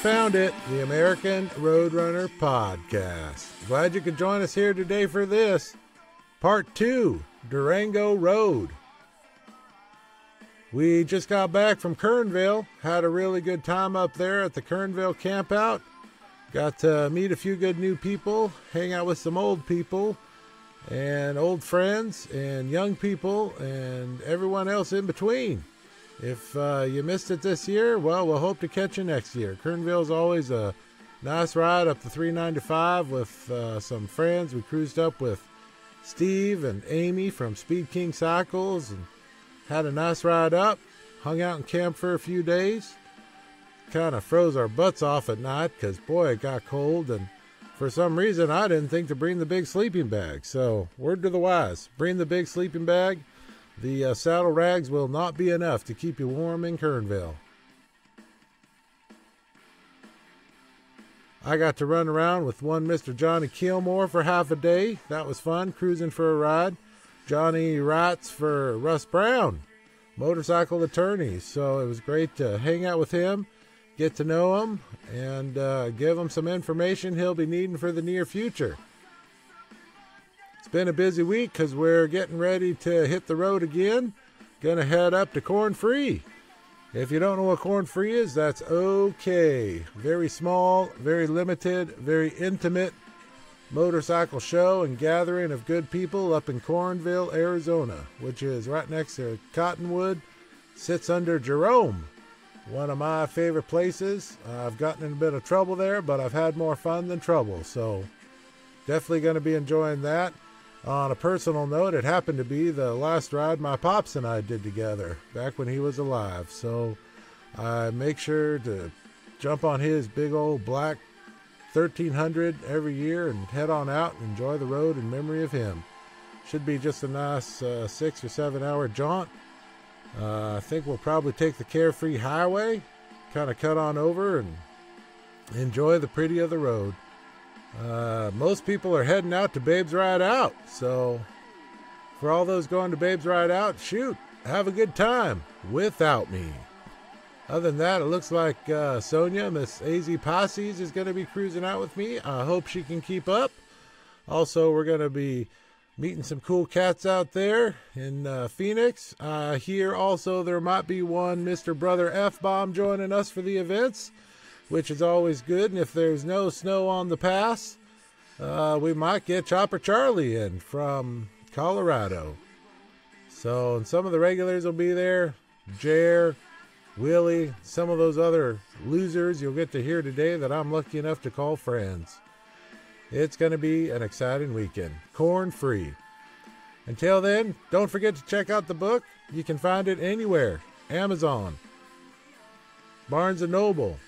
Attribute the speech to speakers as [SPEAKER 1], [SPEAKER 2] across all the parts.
[SPEAKER 1] found it, the American Roadrunner Podcast. Glad you could join us here today for this, Part 2, Durango Road. We just got back from Kernville, had a really good time up there at the Kernville campout. Got to meet a few good new people, hang out with some old people, and old friends, and young people, and everyone else in between. If you missed it this year, well, we'll hope to catch you next year. Kernville's always a nice ride up the 395 with some friends. We cruised up with Steve and Amy from Speed King Cycles and had a nice ride up. Hung out and camped for a few days. Kind of froze our butts off at night because, boy, it got cold. And for some reason, I didn't think to bring the big sleeping bag. So, word to the wise, bring the big sleeping bag. The saddle rags will not be enough to keep you warm in Kernville. I got to run around with one Mr. Johnny Kilmore for half a day. That was fun, cruising for a ride. Johnny writes for Russ Brown, motorcycle attorney. So it was great to hang out with him, get to know him, and give him some information he'll be needing for the near future. It's been a busy week because we're getting ready to hit the road again. Gonna head up to Corn Free. If you don't know what Corn Free is, that's okay. Very small, very limited, very intimate motorcycle show and gathering of good people up in Cornville, Arizona, which is right next to Cottonwood. Sits under Jerome, one of my favorite places. I've gotten in a bit of trouble there, but I've had more fun than trouble, so definitely going to be enjoying that. On a personal note, it happened to be the last ride my pops and I did together back when he was alive. So I make sure to jump on his big old black 1300 every year and head on out and enjoy the road in memory of him. Should be just a nice 6 or 7 hour jaunt. I think we'll probably take the Carefree Highway, kind of cut on over and enjoy the pretty of the road. Most people are heading out to Babe's Ride Out, so for all those going to Babe's Ride Out, shoot, have a good time without me. Other than that, it looks like Sonia, Miss AZ Posses, is going to be cruising out with me. I hope she can keep up. Also, we're going to be meeting some cool cats out there in Phoenix. Here also there might be one Mr. Brother F-Bomb joining us for the events, which is always good. And if there's no snow on the pass, we might get Chopper Charlie in from Colorado. So, and some of the regulars will be there. Jer, Willie, some of those other losers you'll get to hear today that I'm lucky enough to call friends. It's going to be an exciting weekend. Corn Free. Until then, don't forget to check out the book. You can find it anywhere. Amazon, Barnes & Noble,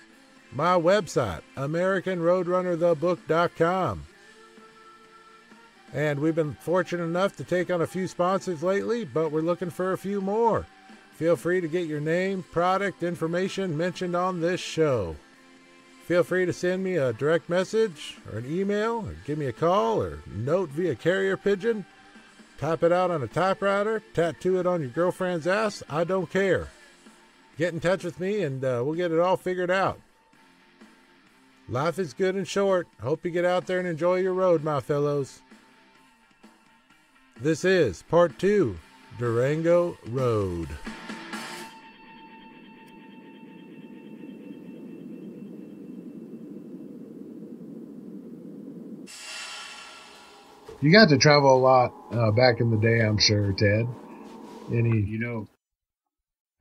[SPEAKER 1] my website, AmericanRoadrunnerTheBook.com. And we've been fortunate enough to take on a few sponsors lately, but we're looking for a few more. Feel free to get your name, product, information mentioned on this show. Feel free to send me a direct message or an email or give me a call or note via carrier pigeon. Type it out on a typewriter, tattoo it on your girlfriend's ass. I don't care. Get in touch with me and we'll get it all figured out. Life is good and short. Hope you get out there and enjoy your road, my fellows. This is Part 2, Durango Road.
[SPEAKER 2] You got to travel a lot back in the day, I'm sure, Ted.
[SPEAKER 3] You know,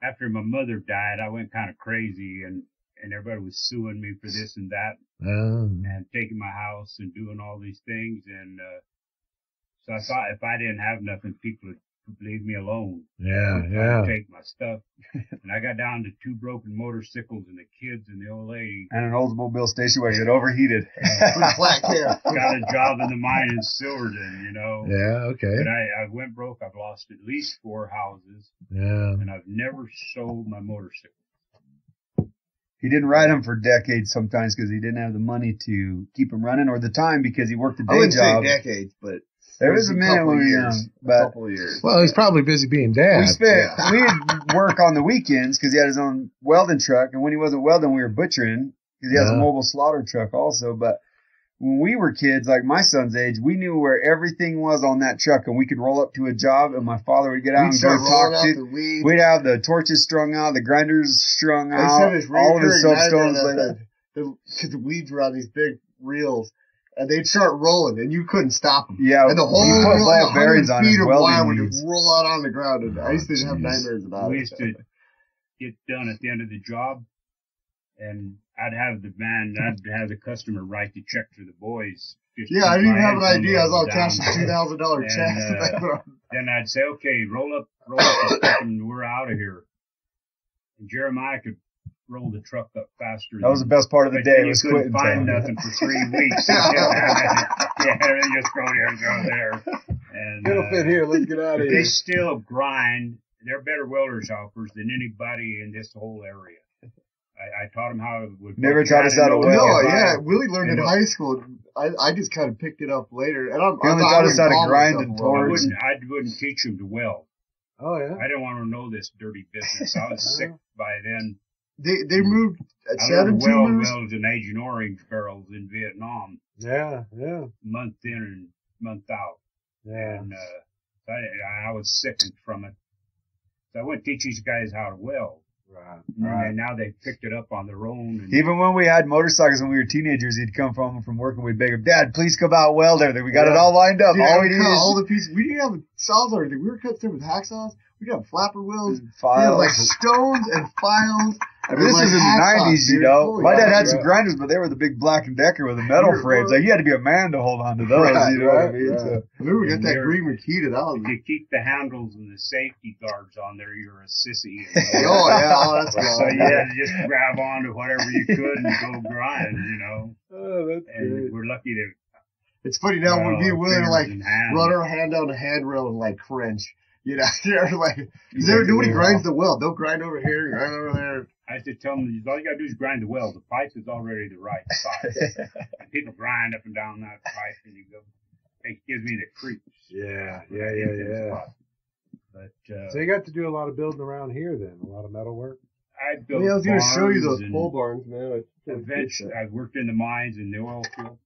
[SPEAKER 3] after my mother died, I went kind of crazy, and everybody was suing me for this and that, and taking my house and doing all these things. And so I thought if I didn't have nothing, people would leave me alone.
[SPEAKER 2] Yeah.
[SPEAKER 3] Take my stuff. And I got down to 2 broken motorcycles and the kids and the old lady.
[SPEAKER 4] And an Oldsmobile station wagon that overheated.
[SPEAKER 5] Black hair.
[SPEAKER 3] Got a job in the mine in Silverton, you know.
[SPEAKER 2] Yeah, okay.
[SPEAKER 3] But I went broke. I've lost at least 4 houses.
[SPEAKER 2] Yeah.
[SPEAKER 3] And I've never sold my motorcycle.
[SPEAKER 4] He didn't ride them for decades sometimes because he didn't have the money to keep them running or the time because he worked a day
[SPEAKER 5] I wouldn't
[SPEAKER 4] job.
[SPEAKER 5] say decades, but
[SPEAKER 4] there was a minute when we were young.
[SPEAKER 5] A couple of years.
[SPEAKER 2] Well, he's probably busy being dad.
[SPEAKER 4] We'd work on the weekends because he had his own welding truck, and when he wasn't welding, we were butchering. because he has a mobile slaughter truck also. But when we were kids, like my son's age, we knew where everything was on that truck, and we could roll up to a job, and my father would get out and go talk to. We'd have the torches strung out, the grinders strung out, all of his soapstones laid out.
[SPEAKER 6] Because the weeds were on these big reels, and they'd start rolling, and you couldn't stop them.
[SPEAKER 4] Yeah,
[SPEAKER 6] and the whole
[SPEAKER 4] you put ball bearings on
[SPEAKER 6] feet
[SPEAKER 4] his
[SPEAKER 6] of wire
[SPEAKER 4] welding
[SPEAKER 6] would
[SPEAKER 4] weeds.
[SPEAKER 6] just roll out on the ground, and I used to have nightmares about
[SPEAKER 3] We
[SPEAKER 6] it.
[SPEAKER 3] used to get done at the end of the job, and I'd have the customer write the check to the boys.
[SPEAKER 6] Yeah, I didn't even have an idea. I was all cashing $2,000 checks.
[SPEAKER 3] Then I'd say, okay, roll up the stuff, and we're out of here. And Jeremiah could roll the truck up faster.
[SPEAKER 4] That was the best part of the day.
[SPEAKER 3] You couldn't find nothing for 3 weeks. Yeah, they just go here and go there. And
[SPEAKER 1] It'll fit here. Let's get out of here.
[SPEAKER 3] They still grind. They're better welders helpers than anybody in this whole area. I taught them how it would.
[SPEAKER 4] Never taught us how to weld.
[SPEAKER 6] No, yeah, Willie learned in high school. I just kind of picked it up later. And
[SPEAKER 4] he only taught us how to grind and torch.
[SPEAKER 3] I wouldn't teach them to weld.
[SPEAKER 1] Oh yeah.
[SPEAKER 3] I didn't want to know this dirty business. I was sick by then.
[SPEAKER 6] They moved at
[SPEAKER 3] I learned
[SPEAKER 6] 17
[SPEAKER 3] welds in Agent Orange barrels in Vietnam.
[SPEAKER 1] Yeah.
[SPEAKER 3] Month in and month out.
[SPEAKER 1] Yeah.
[SPEAKER 3] And I was sickened from it. So I went to teach these guys how to weld.
[SPEAKER 1] Right.
[SPEAKER 3] And now they picked it up on their own. And
[SPEAKER 4] even when we had motorcycles when we were teenagers, he'd come home from work and we'd beg him, Dad, please come out and weld everything. We got it all lined up.
[SPEAKER 6] Dude,
[SPEAKER 4] all we
[SPEAKER 6] all the pieces. We didn't have saws or anything. We were cutting stuff with hacksaws. We got flapper wheels.
[SPEAKER 4] Files.
[SPEAKER 6] We had like stones and files.
[SPEAKER 4] I mean, this was in the 90s, you know. My dad had some grinders, but they were the big Black & Decker with the metal frames. Like, you had to be a man to hold on to those, you know what I mean? So,
[SPEAKER 6] I remember we got that green Makita. That was...
[SPEAKER 3] If you keep the handles and the safety guards on there, you're a sissy.
[SPEAKER 6] Oh, yeah. That's
[SPEAKER 3] so you had to just grab onto whatever you could and go grind, you know.
[SPEAKER 1] Oh, that's
[SPEAKER 3] and we're lucky to...
[SPEAKER 6] It's funny now when we willing to, like, run our hand down the handrail and, like, cringe. You know, like, nobody grinds the weld. Don't grind over here, grind over there.
[SPEAKER 3] I used to tell them, all you gotta do is grind the weld. The pipe is already the right size. And people grind up and down that pipe, and you go, it gives me the creeps.
[SPEAKER 1] Yeah.
[SPEAKER 3] But,
[SPEAKER 1] so you got to do a lot of building around here then, a lot of metal work?
[SPEAKER 3] I built
[SPEAKER 6] I was going to show you those
[SPEAKER 3] barns
[SPEAKER 6] pole barns, man.
[SPEAKER 3] Eventually, I worked in the mines in the oil field.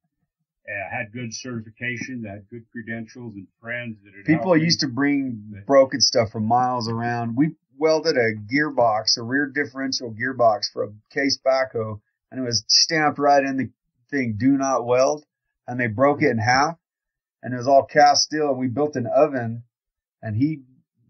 [SPEAKER 3] I had good certifications, I had good credentials and friends that had
[SPEAKER 4] people used to bring broken stuff from miles around. We welded a gearbox, a rear differential gearbox for a case backhoe, and it was stamped right in the thing, do not weld, and they broke it in half, and it was all cast steel, and we built an oven, and he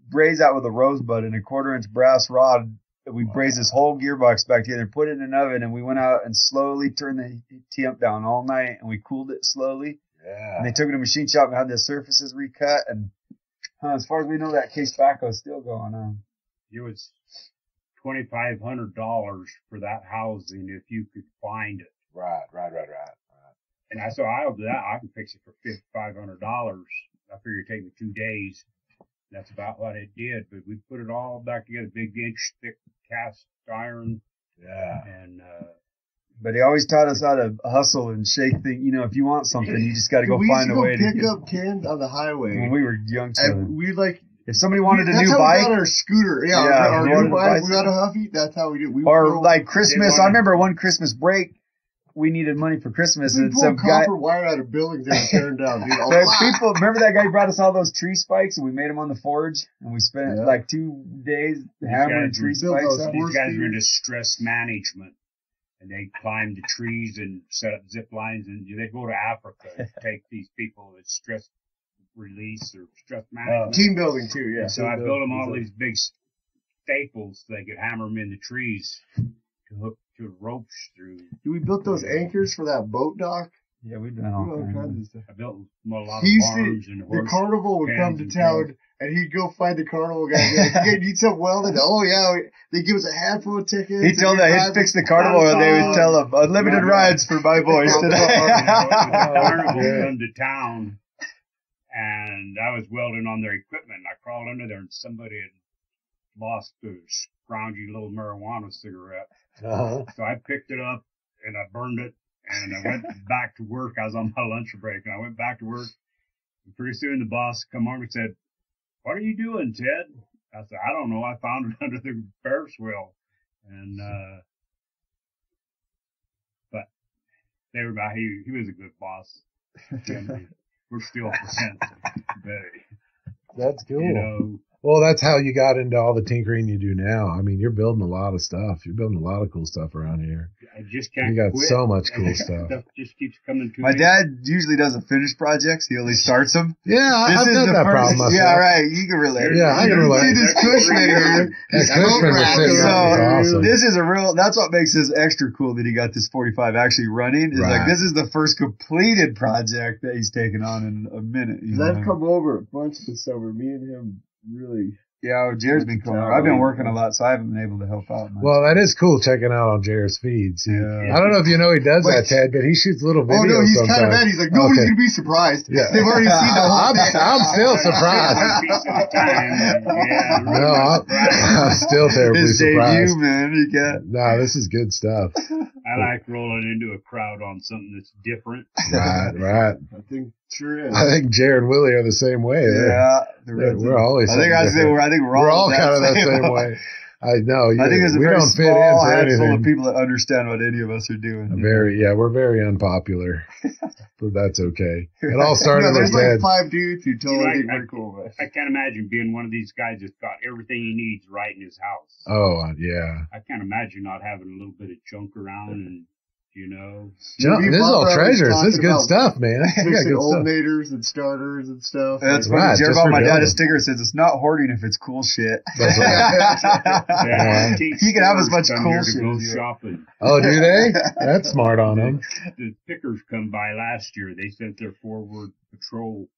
[SPEAKER 4] brazed that with a rosebud and a 1/4-inch brass rod. We brazed this whole gearbox back together and put it in an oven, and we went out and slowly turned the temp down all night, and we cooled it slowly.
[SPEAKER 1] Yeah.
[SPEAKER 4] And they took it to a machine shop and had the surfaces recut, and as far as we know, that case backhoe is still going on.
[SPEAKER 3] It was $2,500 for that housing if you could find it.
[SPEAKER 1] Right.
[SPEAKER 3] And I said, I'll do that. I can fix it for $500. I figured it'd take me 2 days. That's about what it did. But we put it all back together, big inch thick cast iron.
[SPEAKER 1] Yeah.
[SPEAKER 3] And
[SPEAKER 4] but he always taught us how to hustle and shake things. You know, if you want something, you just got to go find a way to
[SPEAKER 6] pick up cans on the highway
[SPEAKER 4] when we were young.
[SPEAKER 6] And we like.
[SPEAKER 4] If somebody wanted a new bike,
[SPEAKER 6] that's how we got our scooter. Yeah, our new bike. We got a Huffy. That's how we did.
[SPEAKER 4] Or like Christmas. I remember one Christmas break, we needed money for Christmas, and some guy
[SPEAKER 6] copper wire out of buildings they were tearing down. Dude,
[SPEAKER 4] people remember that guy brought us all those tree spikes, and we made them on the forge, and we spent like 2 days hammering tree spikes.
[SPEAKER 3] These guys were into stress management, and they climbed the trees and set up zip lines, and they'd go to Africa and take these people with stress release or stress management.
[SPEAKER 6] Team building too, yeah.
[SPEAKER 3] So I built them all these big staples so they could hammer them in the trees to hook to ropes through.
[SPEAKER 6] We built those anchors for that boat dock.
[SPEAKER 4] Yeah, we've done all kinds of
[SPEAKER 3] stuff. I built a lot of barns and
[SPEAKER 6] the carnival would come to town, and he'd go find the carnival guy. He'd need some welding. Oh yeah, they give us a handful of tickets.
[SPEAKER 4] He'd fix the carnival, and they would tell him unlimited rides for my boys today.
[SPEAKER 3] The carnival come to town. And I was welding on their equipment. I crawled under there, and somebody had lost a scroungy little marijuana cigarette.
[SPEAKER 1] Uh-huh.
[SPEAKER 3] So I picked it up, and I burned it, and I went back to work. I was on my lunch break, and I went back to work. And pretty soon the boss come on and said, "What are you doing, Ted?" I said, "I don't know. I found it under the Ferris wheel." And they were about, he was a good boss. We're still friends. But,
[SPEAKER 1] That's cool.
[SPEAKER 3] you know,
[SPEAKER 1] well, that's how you got into all the tinkering you do now. I mean, you're building a lot of stuff. You're building a lot of cool stuff around here.
[SPEAKER 3] I just can't
[SPEAKER 1] You got
[SPEAKER 3] quit.
[SPEAKER 1] so much cool stuff.
[SPEAKER 3] Stuff just keeps coming to
[SPEAKER 4] My
[SPEAKER 3] me.
[SPEAKER 4] dad usually doesn't finish projects. He only starts them.
[SPEAKER 1] Yeah, I've
[SPEAKER 4] This is
[SPEAKER 1] done
[SPEAKER 4] the
[SPEAKER 1] that
[SPEAKER 4] first-
[SPEAKER 1] problem myself.
[SPEAKER 4] Yeah, right. You can relate.
[SPEAKER 1] Yeah, I can relate.
[SPEAKER 6] See this Cushman here.
[SPEAKER 1] That Cushman was sitting
[SPEAKER 4] So
[SPEAKER 1] there. That's awesome.
[SPEAKER 4] this is a real. That's what makes this extra cool that he got this 45 actually running. Is
[SPEAKER 1] Right.
[SPEAKER 4] like this is the first completed project that he's taken on in a minute. You
[SPEAKER 6] I've
[SPEAKER 4] know?
[SPEAKER 6] come over a bunch this summer. Me and him really.
[SPEAKER 4] Yeah, Jared's been coming over. I've been working a lot, so I haven't been able to help out much.
[SPEAKER 1] Well, that is cool checking out on Jared's feeds.
[SPEAKER 4] Yeah.
[SPEAKER 1] I don't know if you know he does that,
[SPEAKER 6] Wait.
[SPEAKER 1] Ted, but he shoots little videos.
[SPEAKER 6] Oh no, he's
[SPEAKER 1] sometimes.
[SPEAKER 6] kind of mad. He's like, nobody's
[SPEAKER 1] Okay.
[SPEAKER 6] gonna be surprised.
[SPEAKER 1] Yeah.
[SPEAKER 6] They've already seen the whole thing.
[SPEAKER 1] I'm still surprised.
[SPEAKER 3] One piece at a time. Yeah,
[SPEAKER 1] No, I'm still terribly
[SPEAKER 4] his
[SPEAKER 1] surprised.
[SPEAKER 4] debut, man. You got.
[SPEAKER 1] No, this is good stuff.
[SPEAKER 3] I like rolling into a crowd on something that's different.
[SPEAKER 1] Right.
[SPEAKER 6] I think sure is.
[SPEAKER 1] I think Jared and Willie are the same way.
[SPEAKER 4] Yeah,
[SPEAKER 1] We're always.
[SPEAKER 4] I think
[SPEAKER 1] we're all kind of that same way. I know.
[SPEAKER 4] I think there's a
[SPEAKER 1] we
[SPEAKER 4] very
[SPEAKER 1] don't fit in
[SPEAKER 4] small
[SPEAKER 1] for
[SPEAKER 4] handful
[SPEAKER 1] anything.
[SPEAKER 4] of people that understand what any of us are doing.
[SPEAKER 1] We're very unpopular, but that's okay. It all started
[SPEAKER 6] there's
[SPEAKER 1] with
[SPEAKER 6] like
[SPEAKER 1] Ted.
[SPEAKER 6] 5 dudes who totally
[SPEAKER 3] You know,
[SPEAKER 6] think we're cool. Man.
[SPEAKER 3] I can't imagine being one of these guys that's got everything he needs right in his house.
[SPEAKER 1] Oh yeah,
[SPEAKER 3] I can't imagine not having a little bit of junk around and, you know.
[SPEAKER 1] this is all treasures. This is good stuff, man. We got
[SPEAKER 6] Fixing
[SPEAKER 1] good stuff.
[SPEAKER 6] alternators and starters and stuff.
[SPEAKER 4] That's
[SPEAKER 1] Right,
[SPEAKER 4] funny. Jared
[SPEAKER 1] just
[SPEAKER 4] bought
[SPEAKER 1] for
[SPEAKER 4] my dad a
[SPEAKER 1] building.
[SPEAKER 4] sticker that says it's not hoarding if it's cool shit.
[SPEAKER 1] That's right.
[SPEAKER 3] Yeah,
[SPEAKER 4] He can have as much
[SPEAKER 3] come
[SPEAKER 4] cool
[SPEAKER 3] here to
[SPEAKER 4] shit
[SPEAKER 3] go
[SPEAKER 4] as you want.
[SPEAKER 3] shopping.
[SPEAKER 1] Oh, do they? That's smart on them.
[SPEAKER 3] The pickers come by last year. They sent their forward patrol.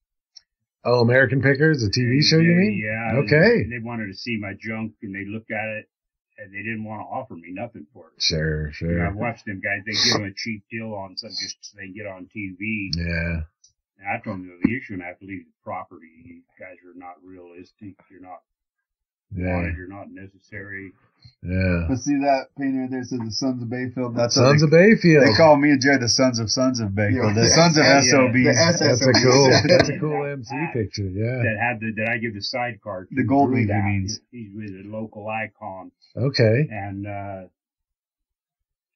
[SPEAKER 1] Oh, American Pickers, the TV show, you mean?
[SPEAKER 3] Yeah.
[SPEAKER 1] Okay.
[SPEAKER 3] They wanted to see my junk, and they looked at it, and they didn't want to offer me nothing for it.
[SPEAKER 1] Sure.
[SPEAKER 3] You know, I've watched them guys. They give them a cheap deal on something just so they can get on TV.
[SPEAKER 1] Yeah.
[SPEAKER 3] And I told them, you shouldn't have to leave the property. You guys are not realistic. You're not wanted. You're not necessary.
[SPEAKER 1] Yeah.
[SPEAKER 4] But see that painter there says the Sons of Bayfield. That's what
[SPEAKER 1] Sons of Bayfield.
[SPEAKER 4] They call me and Jared the Sons of Bayfield. The Sons of SOBs.
[SPEAKER 1] That's a cool MC picture. Yeah.
[SPEAKER 3] That I give the sidecar to.
[SPEAKER 4] The Goldwing,
[SPEAKER 3] Bruce.
[SPEAKER 4] he means.
[SPEAKER 3] He's with a local icon.
[SPEAKER 1] Okay.
[SPEAKER 3] And,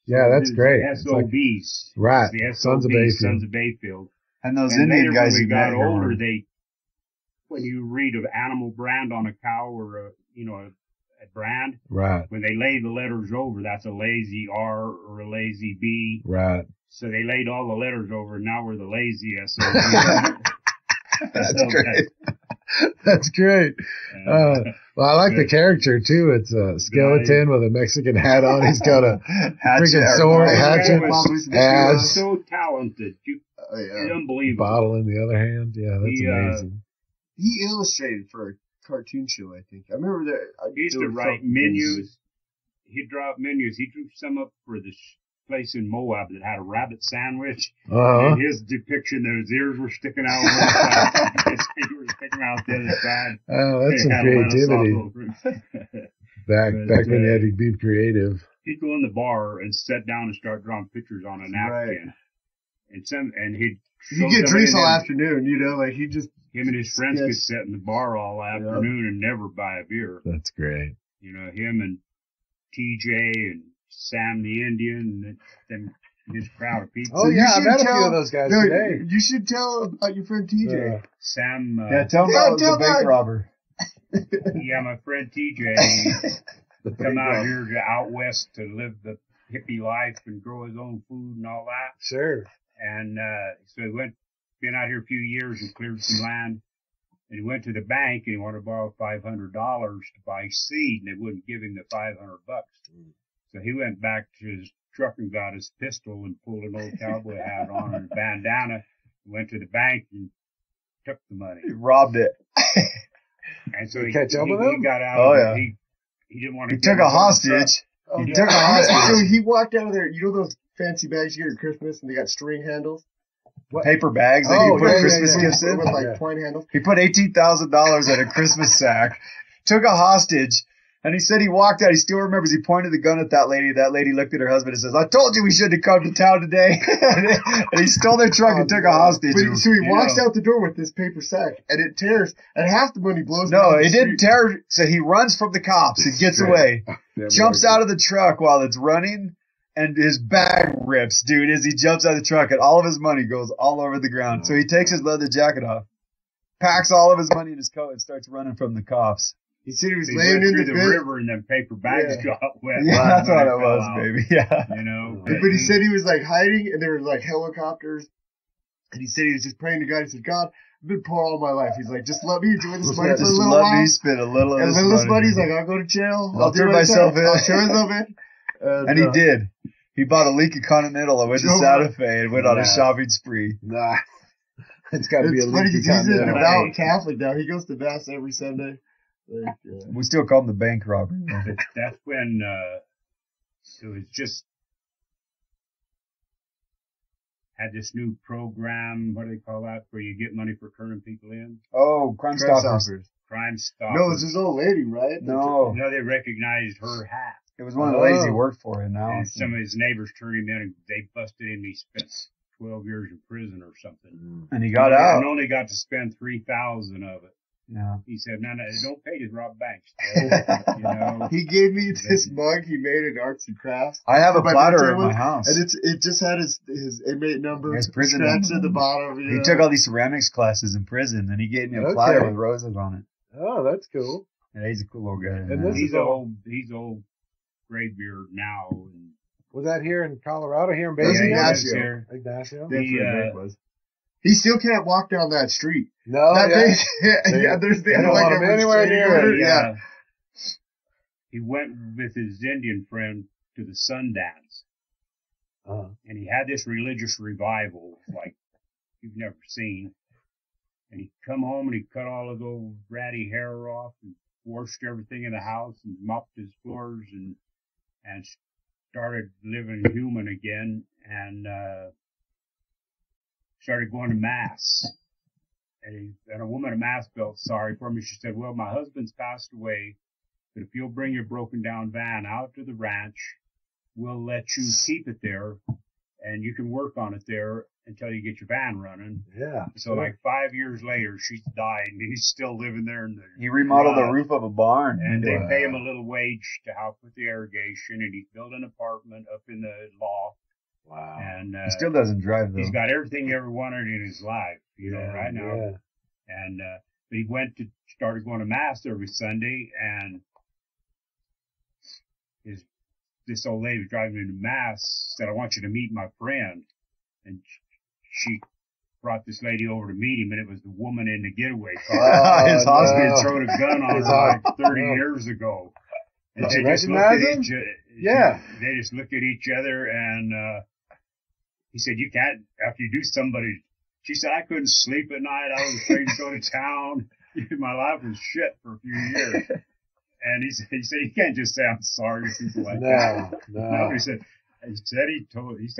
[SPEAKER 1] yeah, that's great.
[SPEAKER 3] SOBs.
[SPEAKER 1] Right.
[SPEAKER 3] The
[SPEAKER 1] Sons of
[SPEAKER 3] SOBs,
[SPEAKER 1] Bayfield.
[SPEAKER 3] Sons of Bayfield.
[SPEAKER 4] And those
[SPEAKER 3] And
[SPEAKER 4] Indian
[SPEAKER 3] later,
[SPEAKER 4] guys
[SPEAKER 3] when
[SPEAKER 4] you
[SPEAKER 3] we got
[SPEAKER 4] met here
[SPEAKER 3] older,
[SPEAKER 4] were-
[SPEAKER 3] when you read of animal brand on a cow or a brand,
[SPEAKER 1] Right.
[SPEAKER 3] when they lay the letters over, that's a lazy R or a lazy B.
[SPEAKER 1] Right.
[SPEAKER 3] So they laid all the letters over, and now we're the lazy SOB.
[SPEAKER 4] That's great.
[SPEAKER 1] That's great. Well, I like the character too. It's a skeleton with a Mexican hat on. He's got a freaking sword, hatchet,
[SPEAKER 3] He's so talented. It's unbelievable.
[SPEAKER 1] Bottle in the other hand. Yeah, that's amazing.
[SPEAKER 6] He illustrated for a cartoon show, I think. I remember that.
[SPEAKER 3] He used to write menus. He'd draw up menus. He drew some up for this place in Moab that had a rabbit sandwich. And his depiction, his ears were sticking out on one side, his feet were sticking out the other side.
[SPEAKER 1] Oh, that's some creativity. Back when you had to be creative.
[SPEAKER 3] He'd go in the bar and sit down and start drawing pictures on a napkin. Right. And he'd
[SPEAKER 6] get drinks all afternoon, like he just.
[SPEAKER 3] Him and his friends could sit in the bar all afternoon and never buy a beer.
[SPEAKER 1] That's great.
[SPEAKER 3] Him and TJ and Sam the Indian and his crowd of people.
[SPEAKER 1] Oh, yeah, I met a few of those guys today.
[SPEAKER 6] You should tell about your friend TJ.
[SPEAKER 3] Sam.
[SPEAKER 4] Tell him about the bank robber.
[SPEAKER 3] Yeah, my friend TJ come out here out west to live the hippie life and grow his own food and all that.
[SPEAKER 1] Sure.
[SPEAKER 3] And so he been out here a few years and cleared some land. And he went to the bank and he wanted to borrow $500 to buy seed, and they wouldn't give him the $500. So he went back to his truck and got his pistol and pulled an old cowboy hat on and a bandana, went to the bank and took the money.
[SPEAKER 4] He robbed it.
[SPEAKER 3] And so he
[SPEAKER 1] got
[SPEAKER 3] out.
[SPEAKER 4] Oh, yeah.
[SPEAKER 3] He didn't want to.
[SPEAKER 4] He took a hostage. He took a hostage.
[SPEAKER 6] So he walked out of there. You know those fancy bags you get at Christmas and they got string handles?
[SPEAKER 4] Paper bags that you put Christmas gifts in.
[SPEAKER 6] With twine handles.
[SPEAKER 4] He put $18,000 in a Christmas sack, took a hostage, and he said he walked out. He still remembers he pointed the gun at that lady. That lady looked at her husband and says, "I told you we shouldn't have come to town today." And he stole their truck and took a hostage.
[SPEAKER 6] So he walks out the door with this paper sack, and it tears, and half the money blows.
[SPEAKER 4] No, it didn't tear. So he runs from the cops and gets away. Jumps out of the truck while it's running. and his bag rips, dude, as he jumps out of the truck, and all of his money goes all over the ground. So he takes his leather jacket off, packs all of his money in his coat, and starts running from the cops.
[SPEAKER 6] He said he was
[SPEAKER 3] He
[SPEAKER 6] laying
[SPEAKER 3] went
[SPEAKER 6] in
[SPEAKER 3] through the river and then paper bags got wet.
[SPEAKER 4] Yeah, that's what it was,
[SPEAKER 3] out,
[SPEAKER 4] baby. Yeah.
[SPEAKER 3] You know,
[SPEAKER 6] But he said he was like hiding, and there were like helicopters, and he said he was just praying to God. He said, God, I've been poor all my life. He's like, just let me enjoy this money for a
[SPEAKER 4] Just
[SPEAKER 6] little
[SPEAKER 4] let
[SPEAKER 6] while.
[SPEAKER 4] me spend a little of
[SPEAKER 6] And
[SPEAKER 4] this
[SPEAKER 6] little
[SPEAKER 4] money.
[SPEAKER 6] money, he's like, I'll go to jail.
[SPEAKER 4] I'll
[SPEAKER 6] do
[SPEAKER 4] turn
[SPEAKER 6] what I
[SPEAKER 4] myself
[SPEAKER 6] say.
[SPEAKER 4] in.
[SPEAKER 6] I'll turn myself in.
[SPEAKER 4] And he did. He bought a Lincoln Continental and went to Santa Fe and went on a shopping spree.
[SPEAKER 2] Nah. It's got to be a
[SPEAKER 6] It's funny
[SPEAKER 2] Lincoln
[SPEAKER 6] because he's an
[SPEAKER 2] Continental.
[SPEAKER 6] devout Catholic now. He goes to mass every Sunday. Like,
[SPEAKER 4] We still call him the bank robber.
[SPEAKER 3] But that's when it was just had this new program. What do they call that? Where you get money for turning people in.
[SPEAKER 4] Oh, Crime Stoppers.
[SPEAKER 3] Crime Stoppers.
[SPEAKER 6] no, it's his old lady, right?
[SPEAKER 4] No,
[SPEAKER 3] No, they recognized her hat.
[SPEAKER 4] it was one of the ladies he worked for in now.
[SPEAKER 3] And some of his neighbors turned him in, and they busted him. He spent 12 years in prison or something.
[SPEAKER 4] And he got out.
[SPEAKER 3] And only got to spend 3,000 of it.
[SPEAKER 4] Yeah.
[SPEAKER 3] He said, "No, don't pay to rob banks." You know.
[SPEAKER 6] He gave me this mug he made in arts and crafts.
[SPEAKER 4] I have a
[SPEAKER 6] My
[SPEAKER 4] platter
[SPEAKER 6] birthday
[SPEAKER 4] in my
[SPEAKER 6] was-
[SPEAKER 4] house.
[SPEAKER 6] And it just had his inmate number
[SPEAKER 4] His prison
[SPEAKER 6] scratched
[SPEAKER 4] number.
[SPEAKER 6] at the bottom.
[SPEAKER 4] He took all these ceramics classes in prison, and he gave me a platter with roses on it.
[SPEAKER 2] Oh, that's cool.
[SPEAKER 4] Yeah, he's a cool little guy.
[SPEAKER 2] And this
[SPEAKER 3] He's
[SPEAKER 2] is all,
[SPEAKER 3] old graybeard now. And
[SPEAKER 2] was that here in Colorado, here in
[SPEAKER 6] That was
[SPEAKER 2] Basin?
[SPEAKER 6] Ignacio.
[SPEAKER 3] here.
[SPEAKER 2] Ignacio?
[SPEAKER 6] That's
[SPEAKER 3] He,
[SPEAKER 6] what Nick was. He still can't walk down that street.
[SPEAKER 2] No,
[SPEAKER 6] That
[SPEAKER 2] yeah.
[SPEAKER 6] thing, yeah, there's the
[SPEAKER 2] They don't want him anywhere near it.
[SPEAKER 6] Yeah.
[SPEAKER 3] He went with his Indian friend to the Sundance, and he had this religious revival like you've never seen. And he'd come home and he'd cut all of those ratty hair off and washed everything in the house and mopped his floors and started living human again and started going to mass. And a woman at mass felt sorry for me. She said, "Well, my husband's passed away, but if you'll bring your broken down van out to the ranch, we'll let you keep it there and you can work on it there until you get your van running."
[SPEAKER 2] Yeah.
[SPEAKER 3] So like 5 years later, she's died and he's still living there. And
[SPEAKER 4] He remodeled the roof of a barn.
[SPEAKER 3] and they pay him a little wage to help with the irrigation, and he's built an apartment up in the loft.
[SPEAKER 2] Wow.
[SPEAKER 3] And
[SPEAKER 4] He still doesn't drive, though.
[SPEAKER 3] he's got everything he ever wanted in his life, you know, right now.
[SPEAKER 2] Yeah.
[SPEAKER 3] And but he started going to mass every Sunday, and this old lady was driving him to mass said, "I want you to meet my friend," and she brought this lady over to meet him, and it was the woman in the getaway car.
[SPEAKER 4] His husband
[SPEAKER 3] He thrown a gun on her like 30 years ago. And
[SPEAKER 2] Did you
[SPEAKER 3] they just looked
[SPEAKER 2] recognize
[SPEAKER 3] at
[SPEAKER 2] him?
[SPEAKER 3] Yeah. They just looked at each other, and he said, "You can't, after you do somebody," she said, "I couldn't sleep at night. I was afraid to go to town. My life was shit for a few years." And he said, "You can't just say I'm sorry to people like that."
[SPEAKER 2] No.
[SPEAKER 3] He said,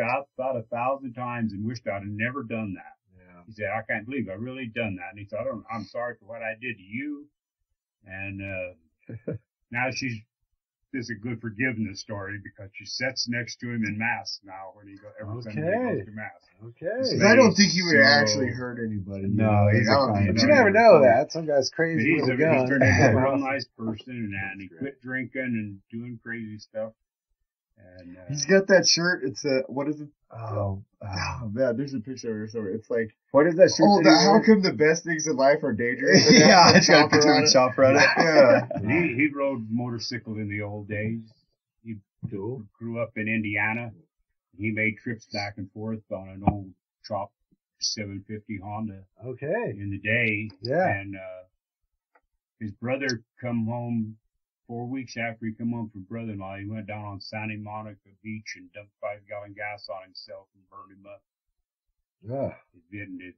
[SPEAKER 3] "I thought 1,000 times and wished I'd have never done that."
[SPEAKER 2] Yeah.
[SPEAKER 3] He said, "I can't believe I really done that." And he said, "I'm sorry for what I did to you." And now this is a good forgiveness story because she sits next to him in mass now when every Sunday he goes to mass.
[SPEAKER 2] Okay.
[SPEAKER 6] Because I don't think he would actually hurt anybody.
[SPEAKER 4] No, he's a kind
[SPEAKER 2] But you never know that. Some guy's
[SPEAKER 3] But
[SPEAKER 2] crazy
[SPEAKER 3] he's
[SPEAKER 2] with a gun.
[SPEAKER 3] turned into a real nice person, and he quit drinking and doing crazy stuff. And
[SPEAKER 6] He's got that shirt. It's what is it?
[SPEAKER 4] Oh,
[SPEAKER 6] Man, there's a picture of it somewhere. It's like,
[SPEAKER 4] what is that shirt?
[SPEAKER 6] oh,
[SPEAKER 4] that he
[SPEAKER 6] how
[SPEAKER 4] wore?
[SPEAKER 6] come the best things in life are dangerous?
[SPEAKER 4] Yeah, it's got a picture of a chopper on it.
[SPEAKER 6] Yeah.
[SPEAKER 3] he rode motorcycle in the old days. He grew up in Indiana. He made trips back and forth on an old chop 750 Honda
[SPEAKER 2] Okay.
[SPEAKER 3] in the day.
[SPEAKER 2] Yeah.
[SPEAKER 3] And his brother come home 4 weeks after he come home from brother-in-law. He went down on Santa Monica Beach and dumped 5-gallon gas on himself and burned him up.
[SPEAKER 2] Yeah.
[SPEAKER 3] His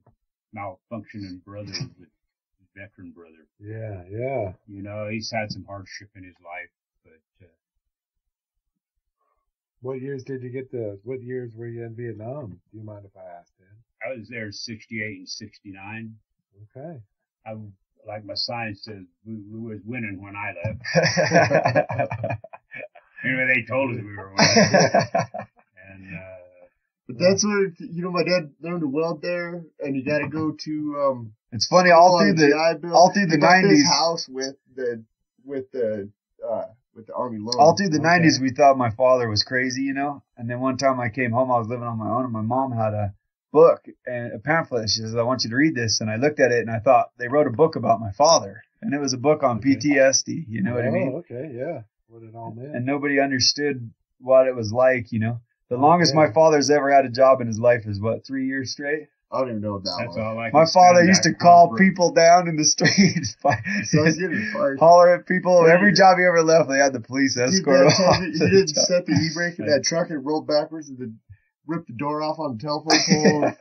[SPEAKER 3] malfunctioning brother was his veteran brother.
[SPEAKER 2] Yeah. Yeah.
[SPEAKER 3] You know, he's had some hardship in his life, but
[SPEAKER 2] What years were you in Vietnam? Do you mind if I ask, Dan?
[SPEAKER 3] I was there in 68 and 69.
[SPEAKER 2] Okay.
[SPEAKER 3] Like my sign says, we was winning when I left. Anyway, they told us we were winning. And,
[SPEAKER 6] But that's where, my dad learned to weld there, and you gotta go to,
[SPEAKER 4] It's funny, all through the
[SPEAKER 6] GI Bill.
[SPEAKER 4] all through the
[SPEAKER 6] He got this
[SPEAKER 4] 90s.
[SPEAKER 6] house with the Army loan.
[SPEAKER 4] All through the 90s, we thought my father was crazy, you know. And then one time I came home, I was living on my own, and my mom had a book and a pamphlet. She says, I want you to read this. And I looked at it, and I thought, they wrote a book about my father. And it was a book on PTSD, you know what I mean?
[SPEAKER 2] Okay, yeah. What it all meant.
[SPEAKER 4] And nobody understood what it was like, you know. The longest my father's ever had a job in his life is, 3 years straight?
[SPEAKER 6] I don't even know what that
[SPEAKER 3] That's
[SPEAKER 6] was.
[SPEAKER 3] all I
[SPEAKER 4] My father used to call people down in the street,
[SPEAKER 6] So he's getting fired.
[SPEAKER 4] holler at people. Every job he ever left, they had the police escort him off.
[SPEAKER 6] He didn't set the e-brake in that truck and rolled backwards and then ripped the door off on the telephone pole.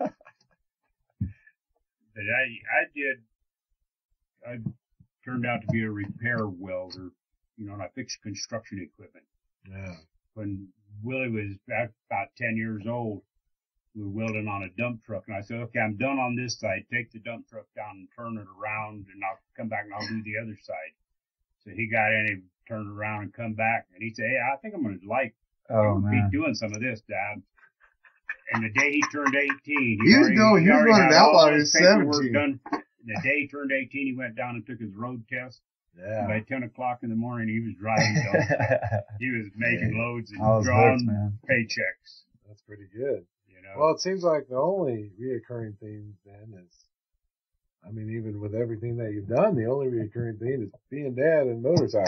[SPEAKER 3] But I turned out to be a repair welder, you know, and I fixed construction equipment.
[SPEAKER 2] Yeah.
[SPEAKER 3] When Willie was about 10 years old, we were welding on a dump truck, and I said, okay, I'm done on this side. Take the dump truck down and turn it around, and I'll come back and I'll do the other side. So he got in and turned around and come back, and he said, hey, I think I'm going to be doing some of this, Dad. And the day he turned 18, he was
[SPEAKER 6] running out while he was 17.
[SPEAKER 3] Done. The day he turned 18, he went down and took his road test.
[SPEAKER 2] Yeah.
[SPEAKER 3] And by 10 o'clock in the morning, he was driving. He was making loads and
[SPEAKER 4] I was
[SPEAKER 3] drawing
[SPEAKER 4] hooked,
[SPEAKER 3] paychecks.
[SPEAKER 2] That's pretty good.
[SPEAKER 3] You know.
[SPEAKER 2] Well, it seems like the only reoccurring theme then is, I mean, even with everything that you've done, the only reoccurring theme is being dad and motorcycle.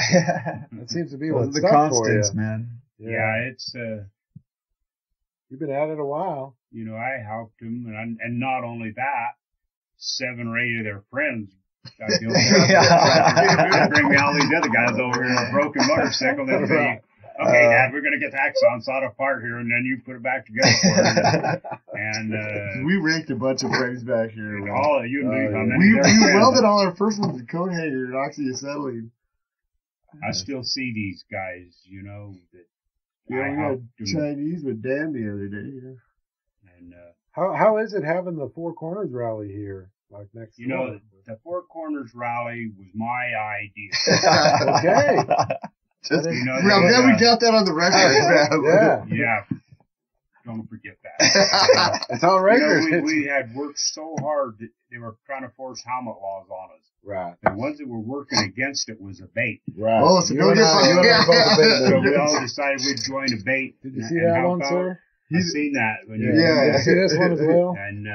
[SPEAKER 2] That seems to be
[SPEAKER 4] Those
[SPEAKER 2] what's
[SPEAKER 4] are the
[SPEAKER 2] stuck for you.
[SPEAKER 4] constants, man.
[SPEAKER 3] Yeah, it's
[SPEAKER 2] You've been at it a while.
[SPEAKER 3] you know, I helped him, and not only that, 7 or 8 of their friends. I'd bring me all these other guys over here in a broken motorcycle. They'd say, okay, Dad, we're going to get the axon sawed apart here, and then you put it back together for us. And
[SPEAKER 6] we raked a bunch of frames back here.
[SPEAKER 3] all of you and
[SPEAKER 6] We welded all our first ones in coat hanger and oxyacetylene.
[SPEAKER 3] I still see these guys, you know. That
[SPEAKER 6] Yeah,
[SPEAKER 3] I
[SPEAKER 6] we
[SPEAKER 3] helped
[SPEAKER 6] had
[SPEAKER 3] them.
[SPEAKER 6] Chinese with Dan the other day. You know?
[SPEAKER 3] And
[SPEAKER 2] How is it having the Four Corners rally here, like next
[SPEAKER 3] you know,
[SPEAKER 2] door?
[SPEAKER 3] the Four Corners rally was my idea.
[SPEAKER 2] Okay.
[SPEAKER 4] Just,
[SPEAKER 3] You know,
[SPEAKER 6] I'm glad we got that on the record.
[SPEAKER 2] Yeah.
[SPEAKER 3] Yeah. Don't forget that.
[SPEAKER 2] It's on
[SPEAKER 3] You
[SPEAKER 2] record.
[SPEAKER 3] know, we had worked so hard that they were trying to force helmet laws on us.
[SPEAKER 2] Right.
[SPEAKER 3] The ones that were working against it was a bait.
[SPEAKER 2] Right.
[SPEAKER 6] Oh, so
[SPEAKER 2] You
[SPEAKER 6] no
[SPEAKER 2] and I-
[SPEAKER 6] different.
[SPEAKER 2] you and I both
[SPEAKER 3] So
[SPEAKER 2] debated
[SPEAKER 3] we
[SPEAKER 2] it.
[SPEAKER 3] all decided we'd join a bait.
[SPEAKER 2] Did you
[SPEAKER 3] and-
[SPEAKER 2] see
[SPEAKER 3] and
[SPEAKER 2] that
[SPEAKER 3] help
[SPEAKER 2] one,
[SPEAKER 3] out.
[SPEAKER 2] sir?
[SPEAKER 3] I've seen that. When you-
[SPEAKER 6] Yeah.
[SPEAKER 2] Did you see this one as well?
[SPEAKER 3] And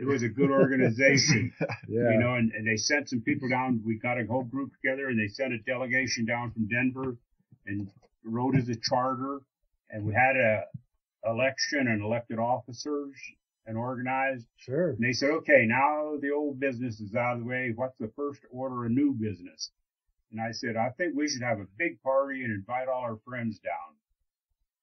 [SPEAKER 3] it was a good organization.
[SPEAKER 2] Yeah.
[SPEAKER 3] You know, and they sent some people down. We got a whole group together, and they sent a delegation down from Denver and wrote as a charter. And we had a election and elected officers and organized.
[SPEAKER 2] Sure.
[SPEAKER 3] And they said, okay, now the old business is out of the way. What's the first order of new business? And I said, I think we should have a big party and invite all our friends down.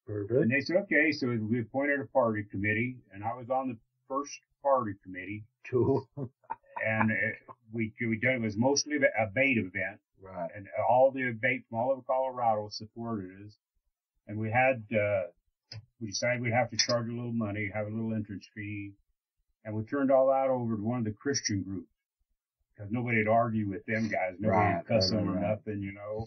[SPEAKER 2] Perfect.
[SPEAKER 3] And they said, okay. So we appointed a party committee, and I was on the first party committee.
[SPEAKER 2] Cool.
[SPEAKER 3] And we did, it was mostly a bait event.
[SPEAKER 2] Right.
[SPEAKER 3] And all the bait from all over Colorado supported us. And we had, we decided we'd have to charge a little money, have a little entrance fee. And we turned all that over to one of the Christian groups. Because nobody would argue with them guys. Nobody would cuss them or nothing, you know.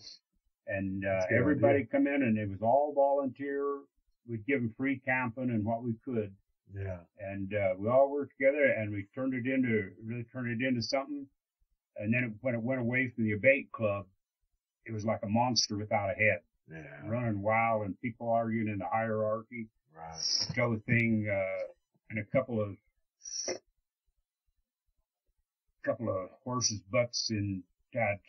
[SPEAKER 3] And everybody come in, and it was all volunteer. We'd give them free camping and what we could.
[SPEAKER 2] Yeah.
[SPEAKER 3] And we all worked together, and we really turned it into something. And then when it went away from the abate club, it was like a monster without a head,
[SPEAKER 2] Yeah.
[SPEAKER 3] running wild, and people arguing in the hierarchy.
[SPEAKER 2] Right.
[SPEAKER 3] Until the thing, and a couple of horses' butts in that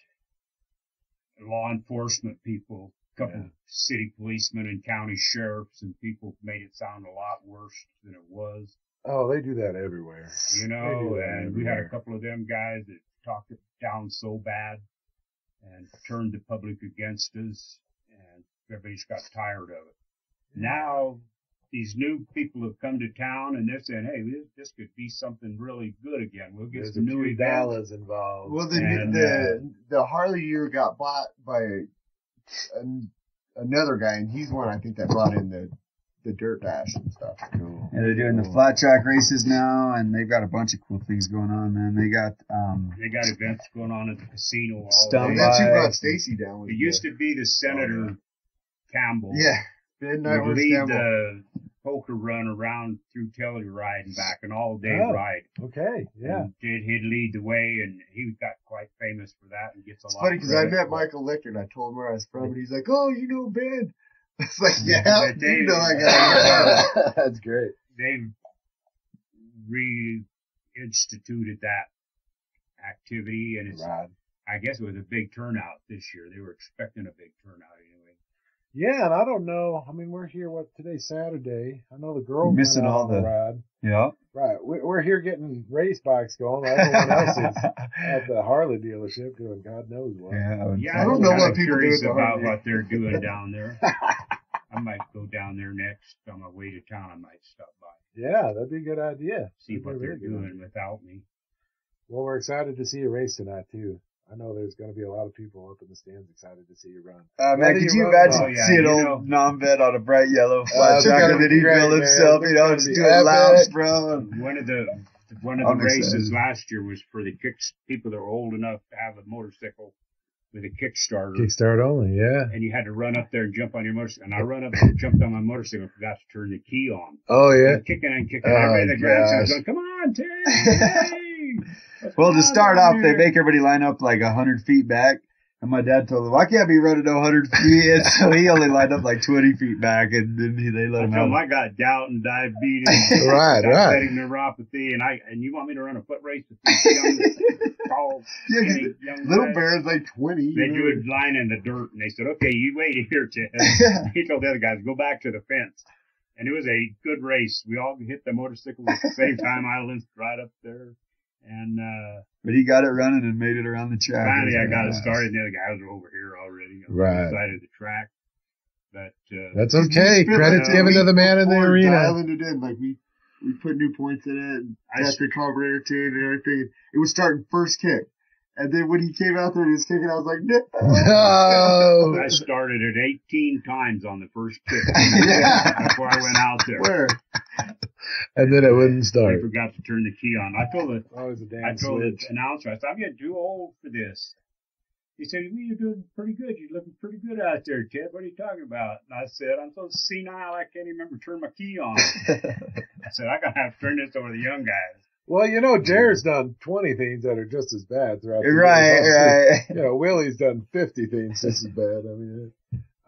[SPEAKER 3] law enforcement people, a couple of city policemen and county sheriffs and people made it sound a lot worse than it was.
[SPEAKER 2] Oh, they do that everywhere.
[SPEAKER 3] You know, and we had a couple of them guys that talked it down so bad and turned the public against us, and everybody just got tired of it. Now, these new people have come to town, and they're saying, hey, this could be something really good again. We'll get
[SPEAKER 2] There's
[SPEAKER 3] some
[SPEAKER 2] a
[SPEAKER 3] new
[SPEAKER 2] few
[SPEAKER 3] events.
[SPEAKER 2] dollars involved.
[SPEAKER 6] Well,
[SPEAKER 3] And,
[SPEAKER 6] the Harley year got bought by another guy, and he's one I think that brought in the dirt dash and stuff.
[SPEAKER 2] Cool.
[SPEAKER 4] Yeah, they're doing the flat track races now, and they've got a bunch of cool things going on, man. They got
[SPEAKER 3] They got events going on at the casino all
[SPEAKER 4] Stump
[SPEAKER 3] day.
[SPEAKER 6] That's who
[SPEAKER 4] Right.
[SPEAKER 6] brought Stacy down with
[SPEAKER 3] It used to be the Senator Campbell.
[SPEAKER 6] Yeah. Midnight
[SPEAKER 3] would
[SPEAKER 6] with
[SPEAKER 3] lead
[SPEAKER 6] Campbell.
[SPEAKER 3] poker run around through Telluride and back, an all-day ride.
[SPEAKER 1] Okay, yeah.
[SPEAKER 3] And he'd lead the way, and he got quite famous for that and gets a lot
[SPEAKER 6] funny
[SPEAKER 3] of
[SPEAKER 6] because I
[SPEAKER 3] credit.
[SPEAKER 6] met Michael Lichter and I told him where I was from, and he's like, "Oh, you know Ben?" It's like, yeah, you know that guy.
[SPEAKER 1] That's great.
[SPEAKER 3] They've reinstituted that activity, and it's, I guess it was a big turnout this year. They were expecting a big turnout anyway.
[SPEAKER 1] Yeah, and I don't know. I mean, we're here, today's Saturday. I know the girls
[SPEAKER 4] We're missing
[SPEAKER 1] went out
[SPEAKER 4] all
[SPEAKER 1] on the
[SPEAKER 4] the-
[SPEAKER 1] ride.
[SPEAKER 4] Yeah.
[SPEAKER 1] Right. We're here getting race bikes going. While everyone else is at the Harley dealership doing God knows what.
[SPEAKER 3] Yeah,
[SPEAKER 6] I don't know
[SPEAKER 3] I'm
[SPEAKER 6] what people do
[SPEAKER 3] curious
[SPEAKER 6] at the
[SPEAKER 3] about
[SPEAKER 6] Harley.
[SPEAKER 3] what they're doing down there. I might go down there next on my way to town. I might stop by,
[SPEAKER 1] Yeah, that'd be a good idea.
[SPEAKER 3] see
[SPEAKER 1] That'd be
[SPEAKER 3] what
[SPEAKER 1] a
[SPEAKER 3] they're
[SPEAKER 1] really good
[SPEAKER 3] doing
[SPEAKER 1] idea.
[SPEAKER 3] without me.
[SPEAKER 1] Well, we're excited to see you race tonight, too. I know there's going to be a lot of people up in the stands excited to see you run.
[SPEAKER 4] Man,
[SPEAKER 1] Whether
[SPEAKER 4] could
[SPEAKER 1] you
[SPEAKER 4] you
[SPEAKER 1] run-
[SPEAKER 4] imagine
[SPEAKER 3] Oh, yeah,
[SPEAKER 4] seeing
[SPEAKER 3] you
[SPEAKER 4] old
[SPEAKER 3] know.
[SPEAKER 4] non-vet on a bright yellow flat
[SPEAKER 1] it's
[SPEAKER 4] track
[SPEAKER 1] gotta
[SPEAKER 4] and then
[SPEAKER 1] be
[SPEAKER 4] he
[SPEAKER 1] great,
[SPEAKER 4] built
[SPEAKER 1] man.
[SPEAKER 4] himself,
[SPEAKER 1] It's
[SPEAKER 4] you know,
[SPEAKER 1] gotta
[SPEAKER 4] just
[SPEAKER 1] be
[SPEAKER 4] doing
[SPEAKER 1] epic.
[SPEAKER 4] laps, bro.
[SPEAKER 3] One of the
[SPEAKER 4] I'm
[SPEAKER 3] races
[SPEAKER 4] excited.
[SPEAKER 3] last year was for the people that were old enough to have a motorcycle with a Kickstarter.
[SPEAKER 1] Kickstart only, yeah.
[SPEAKER 3] And you had to run up there and jump on your motorcycle. And I run up there and jumped on my motorcycle and forgot to turn the key on.
[SPEAKER 1] Oh, yeah.
[SPEAKER 3] And kicking and kicking.
[SPEAKER 1] Oh,
[SPEAKER 3] Everybody in the grandstand was
[SPEAKER 1] gosh.
[SPEAKER 3] going, come on, Ted. Hey,
[SPEAKER 4] Well, to
[SPEAKER 3] come
[SPEAKER 4] start
[SPEAKER 3] on
[SPEAKER 4] off, they
[SPEAKER 3] here."
[SPEAKER 4] make everybody line up like 100 feet back. And my dad told him, I can't be running 100 feet. And so he only lined up like 20 feet back, and then they let
[SPEAKER 3] I
[SPEAKER 4] him
[SPEAKER 3] told him
[SPEAKER 4] out.
[SPEAKER 3] I got gout and diabetes,
[SPEAKER 1] Right,
[SPEAKER 3] diabetic neuropathy, and you want me to run a foot race with these young, tall,
[SPEAKER 6] Yeah, 'cause
[SPEAKER 3] skinny young
[SPEAKER 6] Little
[SPEAKER 3] guys?
[SPEAKER 6] Bear's like 20.
[SPEAKER 3] They
[SPEAKER 6] you
[SPEAKER 3] drew
[SPEAKER 6] know?
[SPEAKER 3] a line in the dirt, and they said, okay, you wait here, Ted. He told the other guys, go back to the fence. And it was a good race. We all hit the motorcycle at the same time. I limped right up there. And
[SPEAKER 4] But he got it running and made it around the track.
[SPEAKER 3] finally I got it
[SPEAKER 4] Nice.
[SPEAKER 3] started, and the other guys were over here already on
[SPEAKER 1] Right.
[SPEAKER 3] the side of the track. But
[SPEAKER 1] That's okay.
[SPEAKER 6] We spent,
[SPEAKER 1] Credit's
[SPEAKER 6] like, a
[SPEAKER 1] given to
[SPEAKER 6] week
[SPEAKER 1] the man in the
[SPEAKER 6] before
[SPEAKER 1] arena.
[SPEAKER 6] Dialing it in, like we put new points in it, and
[SPEAKER 3] I
[SPEAKER 6] got the carburetor tuned and everything. It was starting first kick, and then when he came out there and he was kicking, I was like, no.
[SPEAKER 1] No.
[SPEAKER 3] I started it 18 times on the first kick
[SPEAKER 6] Yeah.
[SPEAKER 3] before I went out there.
[SPEAKER 6] Where?
[SPEAKER 1] And then it wouldn't
[SPEAKER 3] They
[SPEAKER 1] start.
[SPEAKER 3] forgot to turn the key on. I told
[SPEAKER 1] Always a damn
[SPEAKER 3] the
[SPEAKER 1] switch.
[SPEAKER 3] announcer, I said, I'm getting too old for this. He said, well, you're doing pretty good. You're looking pretty good out there, Ted. What are you talking about? And I said, I'm so senile I can't even remember to turn my key on. I said, I'm going to have to turn this over to the young guys.
[SPEAKER 1] Well, you know, Jared's done 20 things that are just as bad throughout the
[SPEAKER 4] Right,
[SPEAKER 1] years.
[SPEAKER 4] right.
[SPEAKER 1] You know, Willie's done 50 things just as bad. I mean,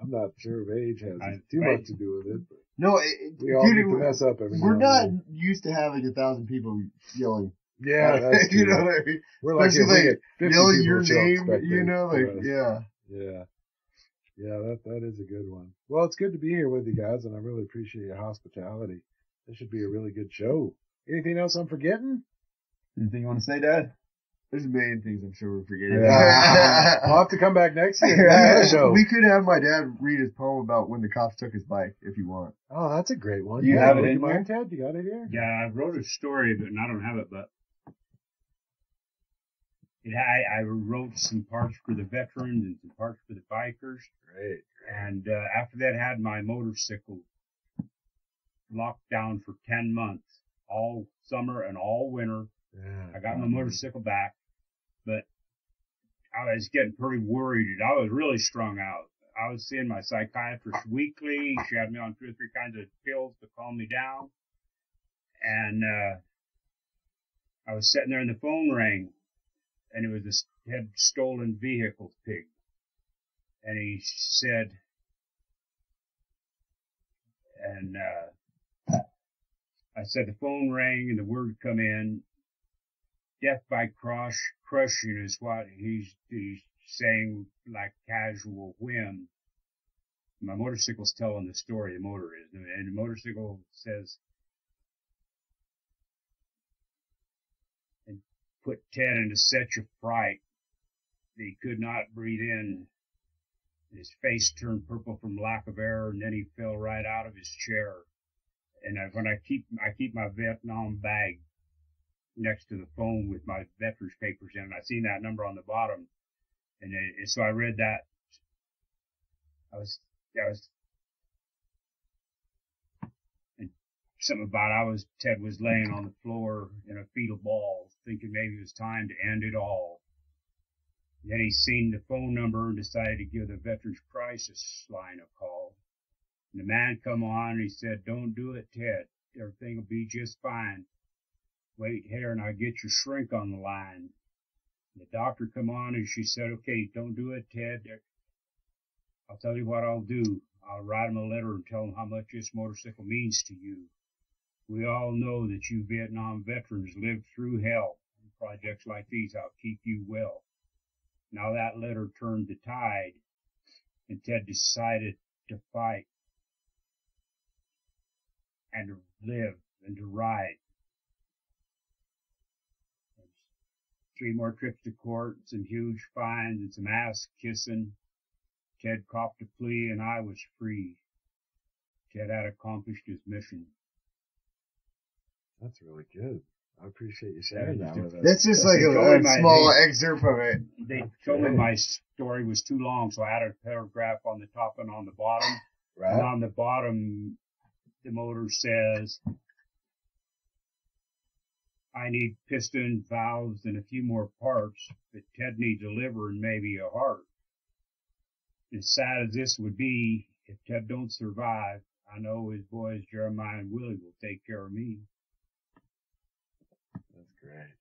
[SPEAKER 1] I'm not sure if age has too much to do with it. But
[SPEAKER 6] No,
[SPEAKER 1] we all get to mess up every
[SPEAKER 6] we're
[SPEAKER 1] now
[SPEAKER 6] not
[SPEAKER 1] and then.
[SPEAKER 6] used to having 1,000 people yelling.
[SPEAKER 1] Yeah, that's true.
[SPEAKER 6] You know what I mean?
[SPEAKER 1] We're like,
[SPEAKER 6] Especially,
[SPEAKER 1] if we
[SPEAKER 6] like,
[SPEAKER 1] get 50
[SPEAKER 6] yelling
[SPEAKER 1] people
[SPEAKER 6] your
[SPEAKER 1] show up
[SPEAKER 6] name,
[SPEAKER 1] spectating
[SPEAKER 6] you know, like,
[SPEAKER 1] for us.
[SPEAKER 6] yeah.
[SPEAKER 1] Yeah. Yeah, that is a good one. Well, it's good to be here with you guys, and I really appreciate your hospitality. This should be a really good show. Anything else I'm forgetting?
[SPEAKER 4] Anything you want to say, Dad?
[SPEAKER 6] There's a million things I'm sure we're forgetting.
[SPEAKER 1] I'll have to come back next year and do another show.
[SPEAKER 6] We could have my dad read his poem about when the cops took his bike, if you want.
[SPEAKER 1] Oh, that's a great one.
[SPEAKER 4] You have it
[SPEAKER 1] would
[SPEAKER 4] in
[SPEAKER 1] you mind,
[SPEAKER 4] here?
[SPEAKER 1] Ted? You got it here?
[SPEAKER 3] Yeah, I wrote a story, and I don't have it, but I wrote some parts for the veterans and some parts for the bikers.
[SPEAKER 1] Great.
[SPEAKER 3] And after that, had my motorcycle locked down for 10 months, all summer and all winter.
[SPEAKER 1] Yeah.
[SPEAKER 3] I got my motorcycle back, but I was getting pretty worried. I was really strung out. I was seeing my psychiatrist weekly. She had me on 2 or 3 kinds of pills to calm me down. And I was sitting there and the phone rang, and it was this head stolen vehicles pig. And he said, and I said the phone rang and the word come in. Death by crushing is what he's saying, like casual whim. My motorcycle's telling the story, the motor is. And the motorcycle says, and put Ted into such a fright that he could not breathe in. His face turned purple from lack of air, and then he fell right out of his chair. And when I keep my Vietnam bag next to the phone with my veterans papers in, and I seen that number on the bottom, and so I read that. And something about Ted was laying on the floor in a fetal ball, thinking maybe it was time to end it all. Then he seen the phone number and decided to give the Veterans Crisis line a call. And the man come on and he said, "Don't do it, Ted. Everything will be just fine. Wait here and I'll get your shrink on the line." The doctor come on and she said, "Okay, don't do it, Ted. I'll tell you what I'll do. I'll write him a letter and tell him how much this motorcycle means to you. We all know that you Vietnam veterans lived through hell. In projects like these, I'll keep you well." Now that letter turned the tide, and Ted decided to fight and to live and to ride. 3 more trips to court, some huge fines, and some ass kissing. Ted copped a plea, and I was free. Ted had accomplished his mission.
[SPEAKER 2] That's really good. I appreciate you sharing that with us.
[SPEAKER 6] That's just like a small excerpt from it.
[SPEAKER 3] They told me my story was too long, so I added a paragraph on the top and on the bottom.
[SPEAKER 2] Right.
[SPEAKER 3] And on the bottom, the motor says, "I need piston, valves, and a few more parts, but Ted needs a liver and maybe a heart. As sad as this would be, if Ted don't survive, I know his boys Jeremiah and Willie will take care of me."
[SPEAKER 2] That's great.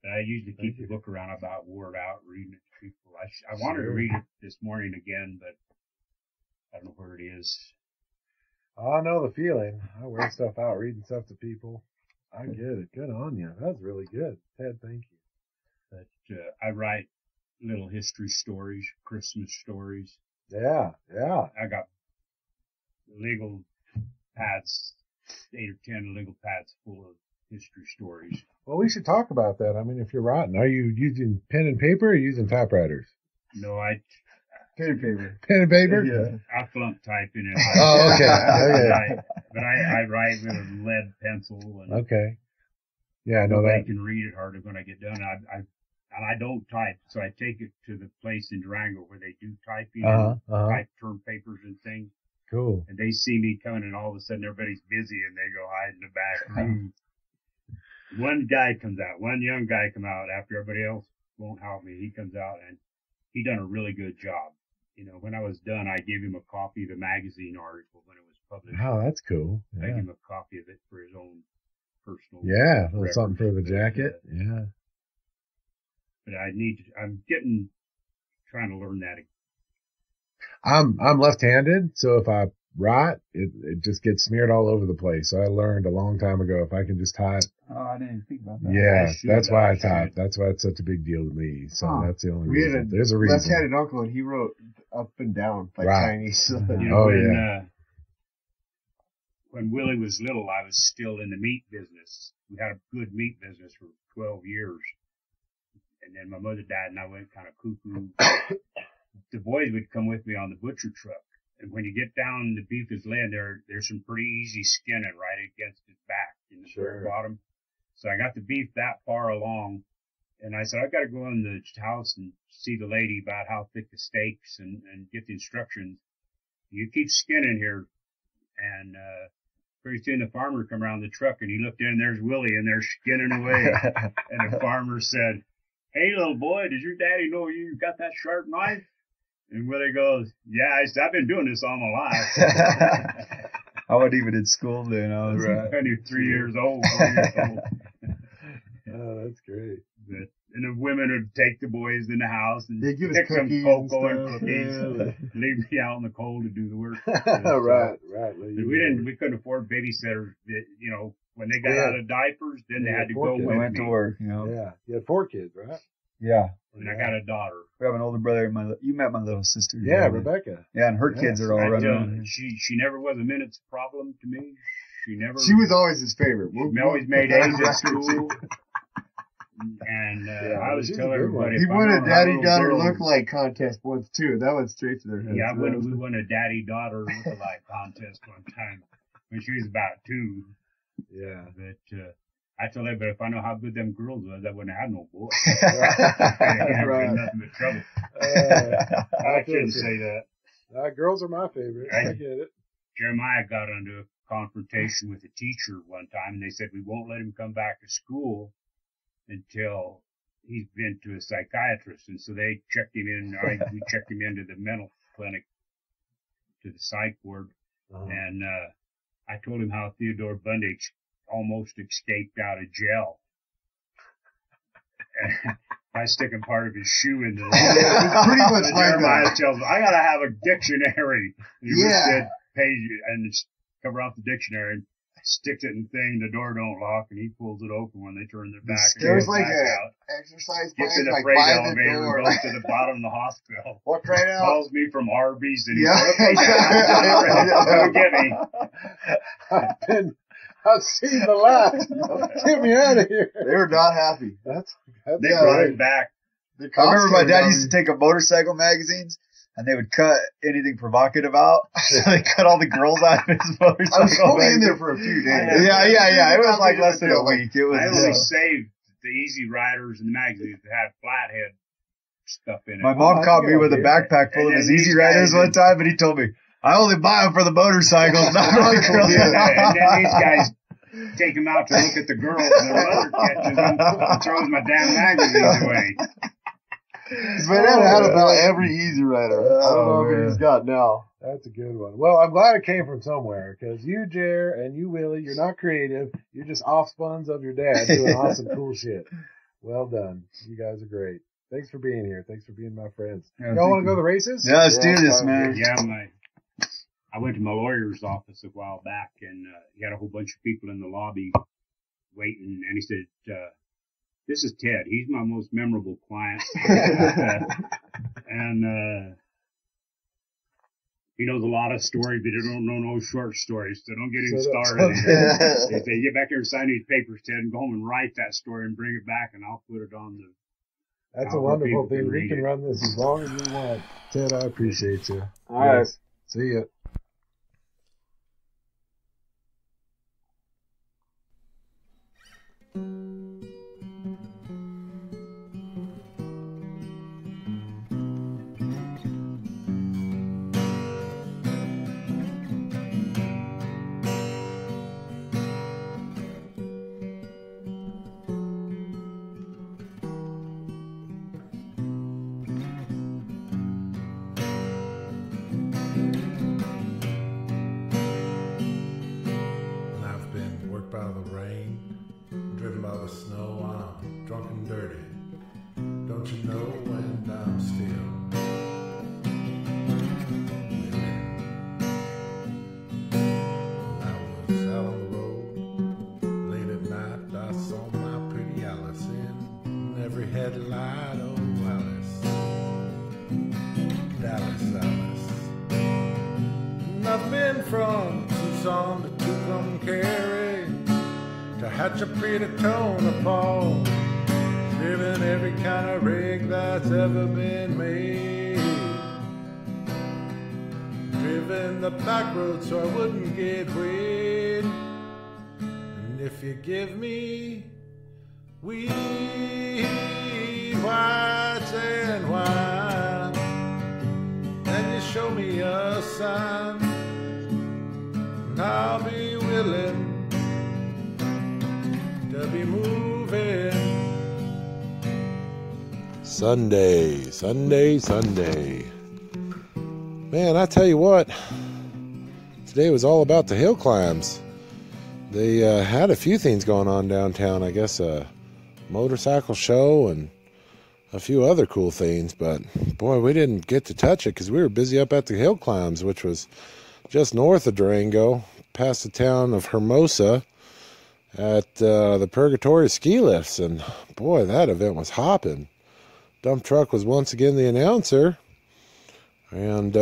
[SPEAKER 3] And I usually keep the book around about wore out, reading it to people. I wanted to read it this morning again, but I don't know where it is.
[SPEAKER 2] I know the feeling. I wear stuff out, reading stuff to people. I get it. Good on you. That's really good. Ted, thank you.
[SPEAKER 3] But I write little history stories, Christmas stories.
[SPEAKER 2] Yeah.
[SPEAKER 3] I got legal pads, 8 or 10 legal pads full of history stories.
[SPEAKER 2] Well, we should talk about that. I mean, if you're writing, are you using pen and paper or using typewriters?
[SPEAKER 3] No, I
[SPEAKER 6] Pen and paper.
[SPEAKER 2] Pen and paper?
[SPEAKER 6] Yeah.
[SPEAKER 3] I flunk typing it.
[SPEAKER 2] Oh, okay.
[SPEAKER 3] But I write with a lead pencil. And
[SPEAKER 2] Okay. Yeah, I know
[SPEAKER 3] nobody
[SPEAKER 2] that.
[SPEAKER 3] can read it hardly when I get done. I don't type, so I take it to the place in Durango where they do typing, type term papers and things.
[SPEAKER 2] Cool.
[SPEAKER 3] And they see me coming, and all of a sudden everybody's busy, and they go hide in the back room. One guy comes out, one young guy come out after everybody else won't help me. He comes out, and he done a really good job. You know, when I was done, I gave him a copy of the magazine article when it was published.
[SPEAKER 2] Oh, that's cool.
[SPEAKER 3] I
[SPEAKER 2] Yeah.
[SPEAKER 3] gave him a copy of it for his own personal.
[SPEAKER 2] Yeah, a little something for the jacket. Yeah.
[SPEAKER 3] But I'm trying to learn that.
[SPEAKER 2] I'm left-handed, so if I write, it just gets smeared all over the place. So I learned a long time ago if I can just type.
[SPEAKER 4] Oh, I didn't think about that.
[SPEAKER 2] Yeah, that's why I type. That's why it's such a big deal to me. So that's the only reason. There's a reason.
[SPEAKER 6] Left-handed uncle, and he wrote up and down like
[SPEAKER 2] Right.
[SPEAKER 6] Chinese.
[SPEAKER 3] You know, when Willie was little, I was still in the meat business. We had a good meat business for 12 years. And then my mother died, and I went kind of cuckoo. The boys would come with me on the butcher truck. And when you get down, the beef is laying there, there's some pretty easy skinning right against his back in the very bottom. So I got the beef that far along, and I said, I've got to go in the house and see the lady about how thick the steaks and get the instructions. You keep skinning here. And pretty soon the farmer come around the truck, and he looked in, and there's Willie, and they're skinning away. And the farmer said, "Hey, little boy, does your daddy know you got that sharp knife?" And Willie goes, "Yeah, I've been doing this all my life."
[SPEAKER 4] I wasn't even in school then. I was
[SPEAKER 3] 23 years old, 4 years old.
[SPEAKER 2] Oh, that's great.
[SPEAKER 3] And the women would take the boys in the house and
[SPEAKER 6] They give us
[SPEAKER 3] pick some
[SPEAKER 6] cookies
[SPEAKER 3] cocoa
[SPEAKER 6] and
[SPEAKER 3] and cookies.
[SPEAKER 6] stuff.
[SPEAKER 3] Leave me out in the cold to do the work.
[SPEAKER 2] Right.
[SPEAKER 3] We couldn't afford babysitters. You know, when they got out of diapers, then they had to go with
[SPEAKER 4] I went
[SPEAKER 3] me.
[SPEAKER 4] to work, you know.
[SPEAKER 2] Yeah. You had 4 kids, right?
[SPEAKER 4] Yeah.
[SPEAKER 3] And I got a daughter.
[SPEAKER 4] We have an older brother and you met my little sister.
[SPEAKER 2] Yeah, Rebecca.
[SPEAKER 4] Yeah, and her kids are all running around.
[SPEAKER 3] She never was a minute's problem to me. She
[SPEAKER 6] was always his favorite.
[SPEAKER 3] She always made A's at school. And I was telling everybody,
[SPEAKER 6] he won a daddy-daughter look-alike contest once too. That went straight to their heads.
[SPEAKER 3] Yeah, we won a daddy-daughter look-alike contest one time when she was about 2.
[SPEAKER 2] Yeah.
[SPEAKER 3] But I told everybody, if I know how good them girls was, I wouldn't have no boy.
[SPEAKER 2] Right.
[SPEAKER 3] Nothing but trouble. I shouldn't say that.
[SPEAKER 2] Girls are my favorite. I get it.
[SPEAKER 3] Jeremiah got into a confrontation with a teacher one time, and they said, we won't let him come back to school until he's been to a psychiatrist. And so they checked him in. We checked him into the mental clinic to the psych ward,
[SPEAKER 2] Uh-huh.
[SPEAKER 3] and I told him how Theodore Bundy almost escaped out of jail. By sticking part of his shoe into the
[SPEAKER 6] It's pretty much like
[SPEAKER 3] Jeremiah
[SPEAKER 6] that.
[SPEAKER 3] tells him, I gotta have a dictionary. And he
[SPEAKER 6] Yeah.
[SPEAKER 3] said, page and just cover off the dictionary and sticks it in the thing, the door don't lock, and he pulls it open when they turn their back.
[SPEAKER 6] There was
[SPEAKER 3] and
[SPEAKER 6] like
[SPEAKER 3] goes
[SPEAKER 6] a
[SPEAKER 3] back out.
[SPEAKER 6] exercise
[SPEAKER 3] Gets
[SPEAKER 6] place
[SPEAKER 3] in the
[SPEAKER 6] like
[SPEAKER 3] freight
[SPEAKER 6] by the
[SPEAKER 3] elevator
[SPEAKER 6] door.
[SPEAKER 3] and goes to the bottom of the hospital.
[SPEAKER 6] Walk right out.
[SPEAKER 3] Calls me from Arby's and
[SPEAKER 6] Yeah,
[SPEAKER 3] he's
[SPEAKER 6] exactly.
[SPEAKER 3] come get me.
[SPEAKER 2] I've seen the last. Get me out of here.
[SPEAKER 6] They were not happy.
[SPEAKER 2] That's
[SPEAKER 3] They
[SPEAKER 6] Yeah,
[SPEAKER 3] brought
[SPEAKER 6] right.
[SPEAKER 3] him back.
[SPEAKER 6] The
[SPEAKER 4] I
[SPEAKER 6] cops
[SPEAKER 4] remember my
[SPEAKER 6] came
[SPEAKER 4] dad
[SPEAKER 6] down
[SPEAKER 4] used to take up motorcycle magazines, and they would cut anything provocative out. So they cut all the girls out of his motorcycle.
[SPEAKER 6] I was only in
[SPEAKER 4] magazine.
[SPEAKER 6] there for a few days.
[SPEAKER 4] Yeah. It was like
[SPEAKER 6] Nothing
[SPEAKER 4] less
[SPEAKER 6] to
[SPEAKER 4] than a
[SPEAKER 6] do.
[SPEAKER 4] week. It was.
[SPEAKER 3] I only saved the Easy Riders and the magazines that had flathead stuff in it.
[SPEAKER 4] My mom
[SPEAKER 2] I
[SPEAKER 4] caught
[SPEAKER 2] think
[SPEAKER 4] me
[SPEAKER 2] I
[SPEAKER 4] with a
[SPEAKER 2] did.
[SPEAKER 4] backpack full
[SPEAKER 3] And
[SPEAKER 4] of his
[SPEAKER 3] then
[SPEAKER 4] Easy
[SPEAKER 3] these
[SPEAKER 4] Riders
[SPEAKER 3] guys-
[SPEAKER 4] one time, and he told me, I only buy them for the motorcycles, not for the girls.
[SPEAKER 3] And then these guys take him out to look at the girls, and their mother catches them and throws my damn magazines away.
[SPEAKER 6] My dad had about every Easy Rider. I don't know
[SPEAKER 4] man.
[SPEAKER 6] if he's got now.
[SPEAKER 2] That's a good one. Well, I'm glad it came from somewhere because you, Jer, and you, Willie, you're not creative. You're just offspuns of your dad doing awesome, cool shit. Well done. You guys are great. Thanks for being here. Thanks for being my friends.
[SPEAKER 4] Yeah,
[SPEAKER 2] Y'all want
[SPEAKER 4] thank
[SPEAKER 2] to go to the races?
[SPEAKER 4] Yeah, let's do this,
[SPEAKER 6] Yeah,
[SPEAKER 4] man.
[SPEAKER 3] Yeah, I went to my lawyer's office a while back, and he had a whole bunch of people in the lobby waiting, and he said, this is Ted. He's my most memorable client. And he knows a lot of stories, but he don't know no short stories, so don't get him started. They say, get back here and sign these papers, Ted, and go home and write that story and bring it back, and I'll put it on the...
[SPEAKER 2] That's a
[SPEAKER 3] I'll
[SPEAKER 2] wonderful
[SPEAKER 3] repeat it
[SPEAKER 2] thing.
[SPEAKER 3] and
[SPEAKER 2] We
[SPEAKER 3] read
[SPEAKER 2] can
[SPEAKER 3] it.
[SPEAKER 2] run this as long as we want. Ted, I appreciate you.
[SPEAKER 6] All right.
[SPEAKER 2] Yes. See ya. I've been worked by the rain, driven by the snow. I'm drunk and dirty. Don't you know when I'm still winning? I was out on the road late at night. I saw my pretty Alice in every headlight. Oh, Alice, Dallas, Alice. And I've been from Tucson to Tucumcari to Hatchapeta, Paul, driven every kind of rig that's ever been made, driven the back road so I wouldn't get weighed. And if you give me weed, whites and wine, and you show me a sign, and I'll be willing to be moving. Sunday, Sunday, Sunday. Man, I tell you what, today was all about the hill climbs. They had a few things going on downtown. I guess a motorcycle show and a few other cool things, but boy, we didn't get to touch it because we were busy up at the hill climbs, which was just north of Durango, past the town of Hermosa, at the Purgatory ski lifts. And boy, that event was hopping. Dump truck was once again the announcer. And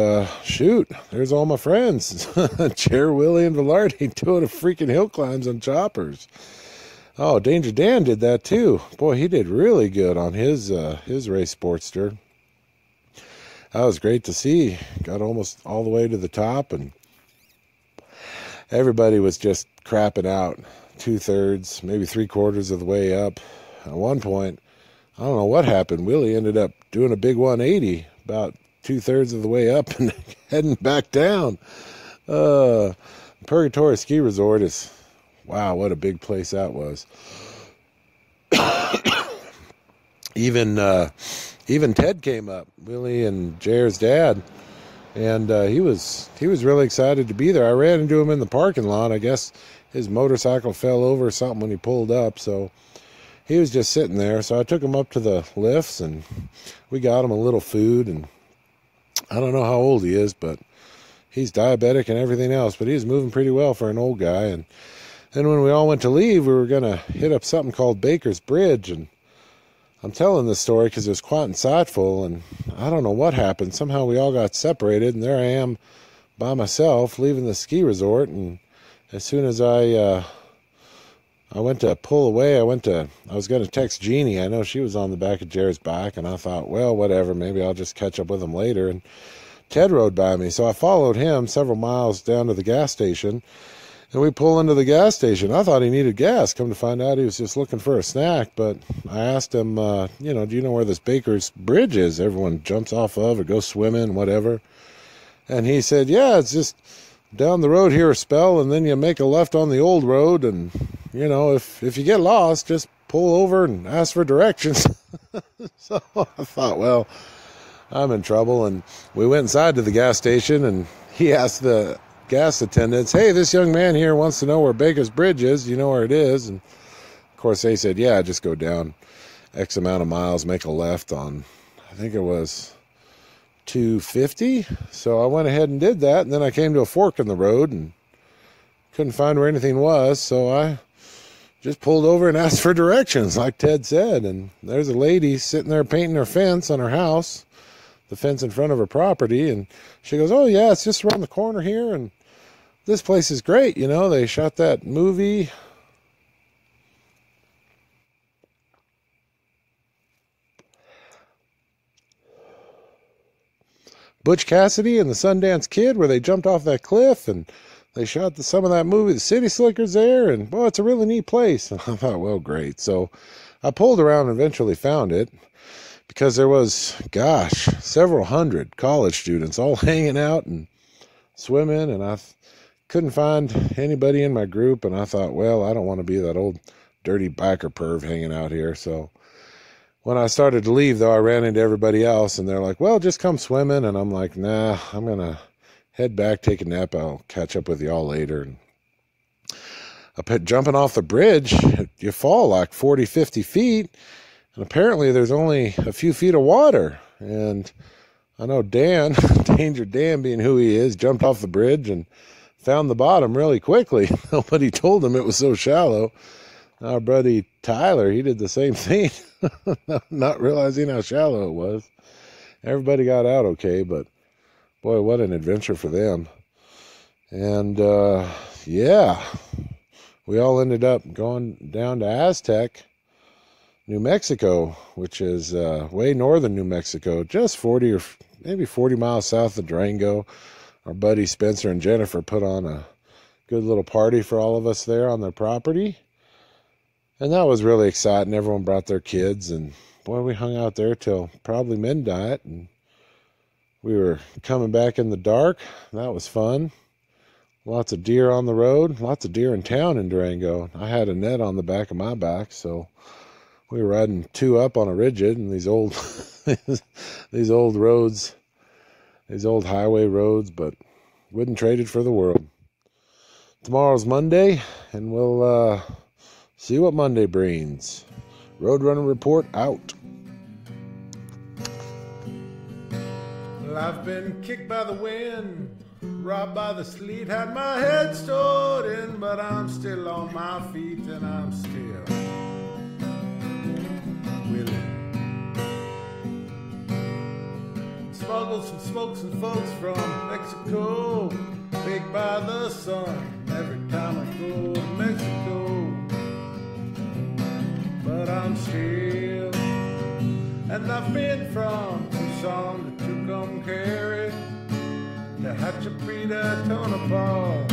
[SPEAKER 2] shoot, there's all my friends. Jer, Willie, and Velarde doing a freaking hill climbs on choppers. Oh, Danger Dan did that too. Boy, he did really good on his race Sportster. That was great to see. Got almost all the way to the top, and everybody was just crapping out 2/3, maybe 3/4 of the way up. At one point, I don't know what happened. Willie ended up doing a big 180, about 2/3 of the way up and heading back down. Purgatory Ski Resort is, wow, what a big place that was. Even Ted came up. Willie and Jer's dad And he was really excited to be there. I ran into him in the parking lot. I guess his motorcycle fell over or something when he pulled up, so he was just sitting there. So I took him up to the lifts, and we got him a little food. And I don't know how old he is, but he's diabetic and everything else, but he's moving pretty well for an old guy. And then when we all went to leave, we were going to hit up something called Baker's Bridge, and I'm telling this story because it was quite insightful, and I don't know what happened. Somehow we all got separated, and there I am by myself leaving the ski resort. And as soon as I went to pull away, I was going to text Jeannie. I know she was on the back of Jared's bike, and I thought, well, whatever, maybe I'll just catch up with him later. And Ted rode by me, so I followed him several miles down to the gas station. And we pull into the gas station. I thought he needed gas. Come to find out, he was just looking for a snack. But I asked him, do you know where this Baker's Bridge is? Everyone jumps off of or goes swimming, whatever. And he said, yeah, it's just down the road here a spell, and then you make a left on the old road. And, if you get lost, just pull over and ask for directions. So I thought, well, I'm in trouble. And we went inside to the gas station, and he asked the gas attendants, hey, this young man here wants to know where Baker's Bridge is. Do you know where it is? And of course they said, yeah, just go down X amount of miles, make a left on, I think it was 250. So I went ahead and did that, and then I came to a fork in the road and couldn't find where anything was, so I just pulled over and asked for directions like Ted said. And there's a lady sitting there painting her fence on her house, the fence in front of her property, and she goes, oh yeah, it's just around the corner here, and this place is great. They shot that movie. Butch Cassidy and the Sundance Kid, where they jumped off that cliff, and they shot some of that movie. The City Slickers there, and boy, it's a really neat place. And I thought, well, great. So I pulled around and eventually found it, because there was, several hundred college students all hanging out and swimming, and I couldn't find anybody in my group, and I thought, well, I don't want to be that old dirty biker perv hanging out here. So when I started to leave, though, I ran into everybody else, and they're like, well, just come swimming. And I'm like, nah, I'm going to head back, take a nap. I'll catch up with y'all later. And jumping off the bridge, you fall like 40, 50 feet, and apparently there's only a few feet of water. And I know Dan, Danger Dan being who he is, jumped off the bridge and found the bottom really quickly. Nobody told him it was so shallow. Our buddy Tyler, he did the same thing, not realizing how shallow it was. Everybody got out okay, but boy, what an adventure for them. And we all ended up going down to Aztec, New Mexico, which is way northern New Mexico, just 40 or maybe 40 miles south of Durango. Our buddy Spencer and Jennifer put on a good little party for all of us there on their property. And that was really exciting. Everyone brought their kids, and boy, we hung out there till probably midnight, and we were coming back in the dark. That was fun. Lots of deer on the road, lots of deer in town in Durango. I had a net on the back of my back, so we were riding two up on a rigid, and these old these old roads, these old highway roads, but wouldn't trade it for the world. Tomorrow's Monday, and we'll see what Monday brings. Roadrunner Report out.
[SPEAKER 1] Well, I've been kicked by the wind, robbed by the sleet, had my head stored in, but I'm still on my feet, and I'm still willing. Smuggled some smokes and folks from Mexico, baked by the sun every time I go to Mexico. But I'm still, and I've been from Tucson to Tucumcari to Hatchaprita, Tonopah,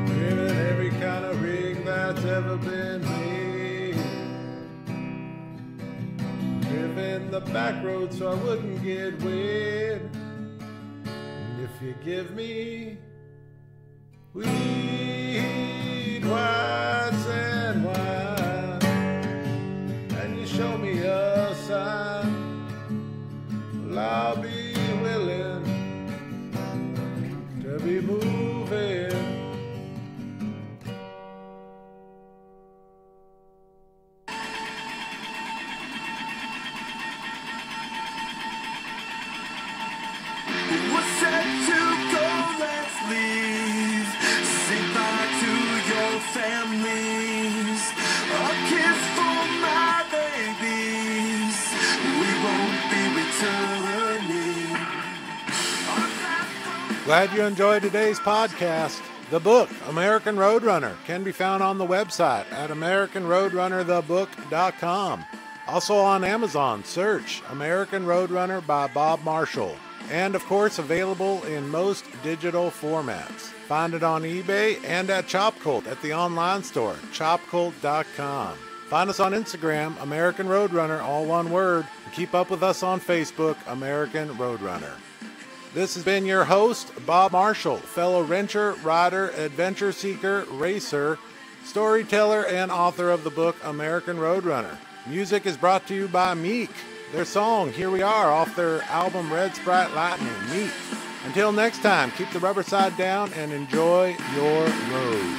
[SPEAKER 1] driven every kind of rig that's ever been made, driven the back road so I wouldn't get wet. And if you give me weed, whites and wine, and you show me a sign, well, I'll be willing be moving.
[SPEAKER 7] We're set to go, let's leave. Say bye to your families. A kiss for my babies. We won't be returning.
[SPEAKER 2] Glad you enjoyed today's podcast. The book, American Roadrunner, can be found on the website at AmericanRoadrunnerthebook.com. Also on Amazon, search American Roadrunner by Bob Marshall. And of course, available in most digital formats. Find it on eBay and at ChopCult at the online store, chopcult.com. Find us on Instagram, American Roadrunner, all one word. And keep up with us on Facebook, American Roadrunner. This has been your host, Bob Marshall, fellow wrencher, rider, adventure seeker, racer, storyteller, and author of the book American Roadrunner. Music is brought to you by Meek. Their song, Here We Are, off their album Red Sprite Lightning, Meek. Until next time, keep the rubber side down and enjoy your road.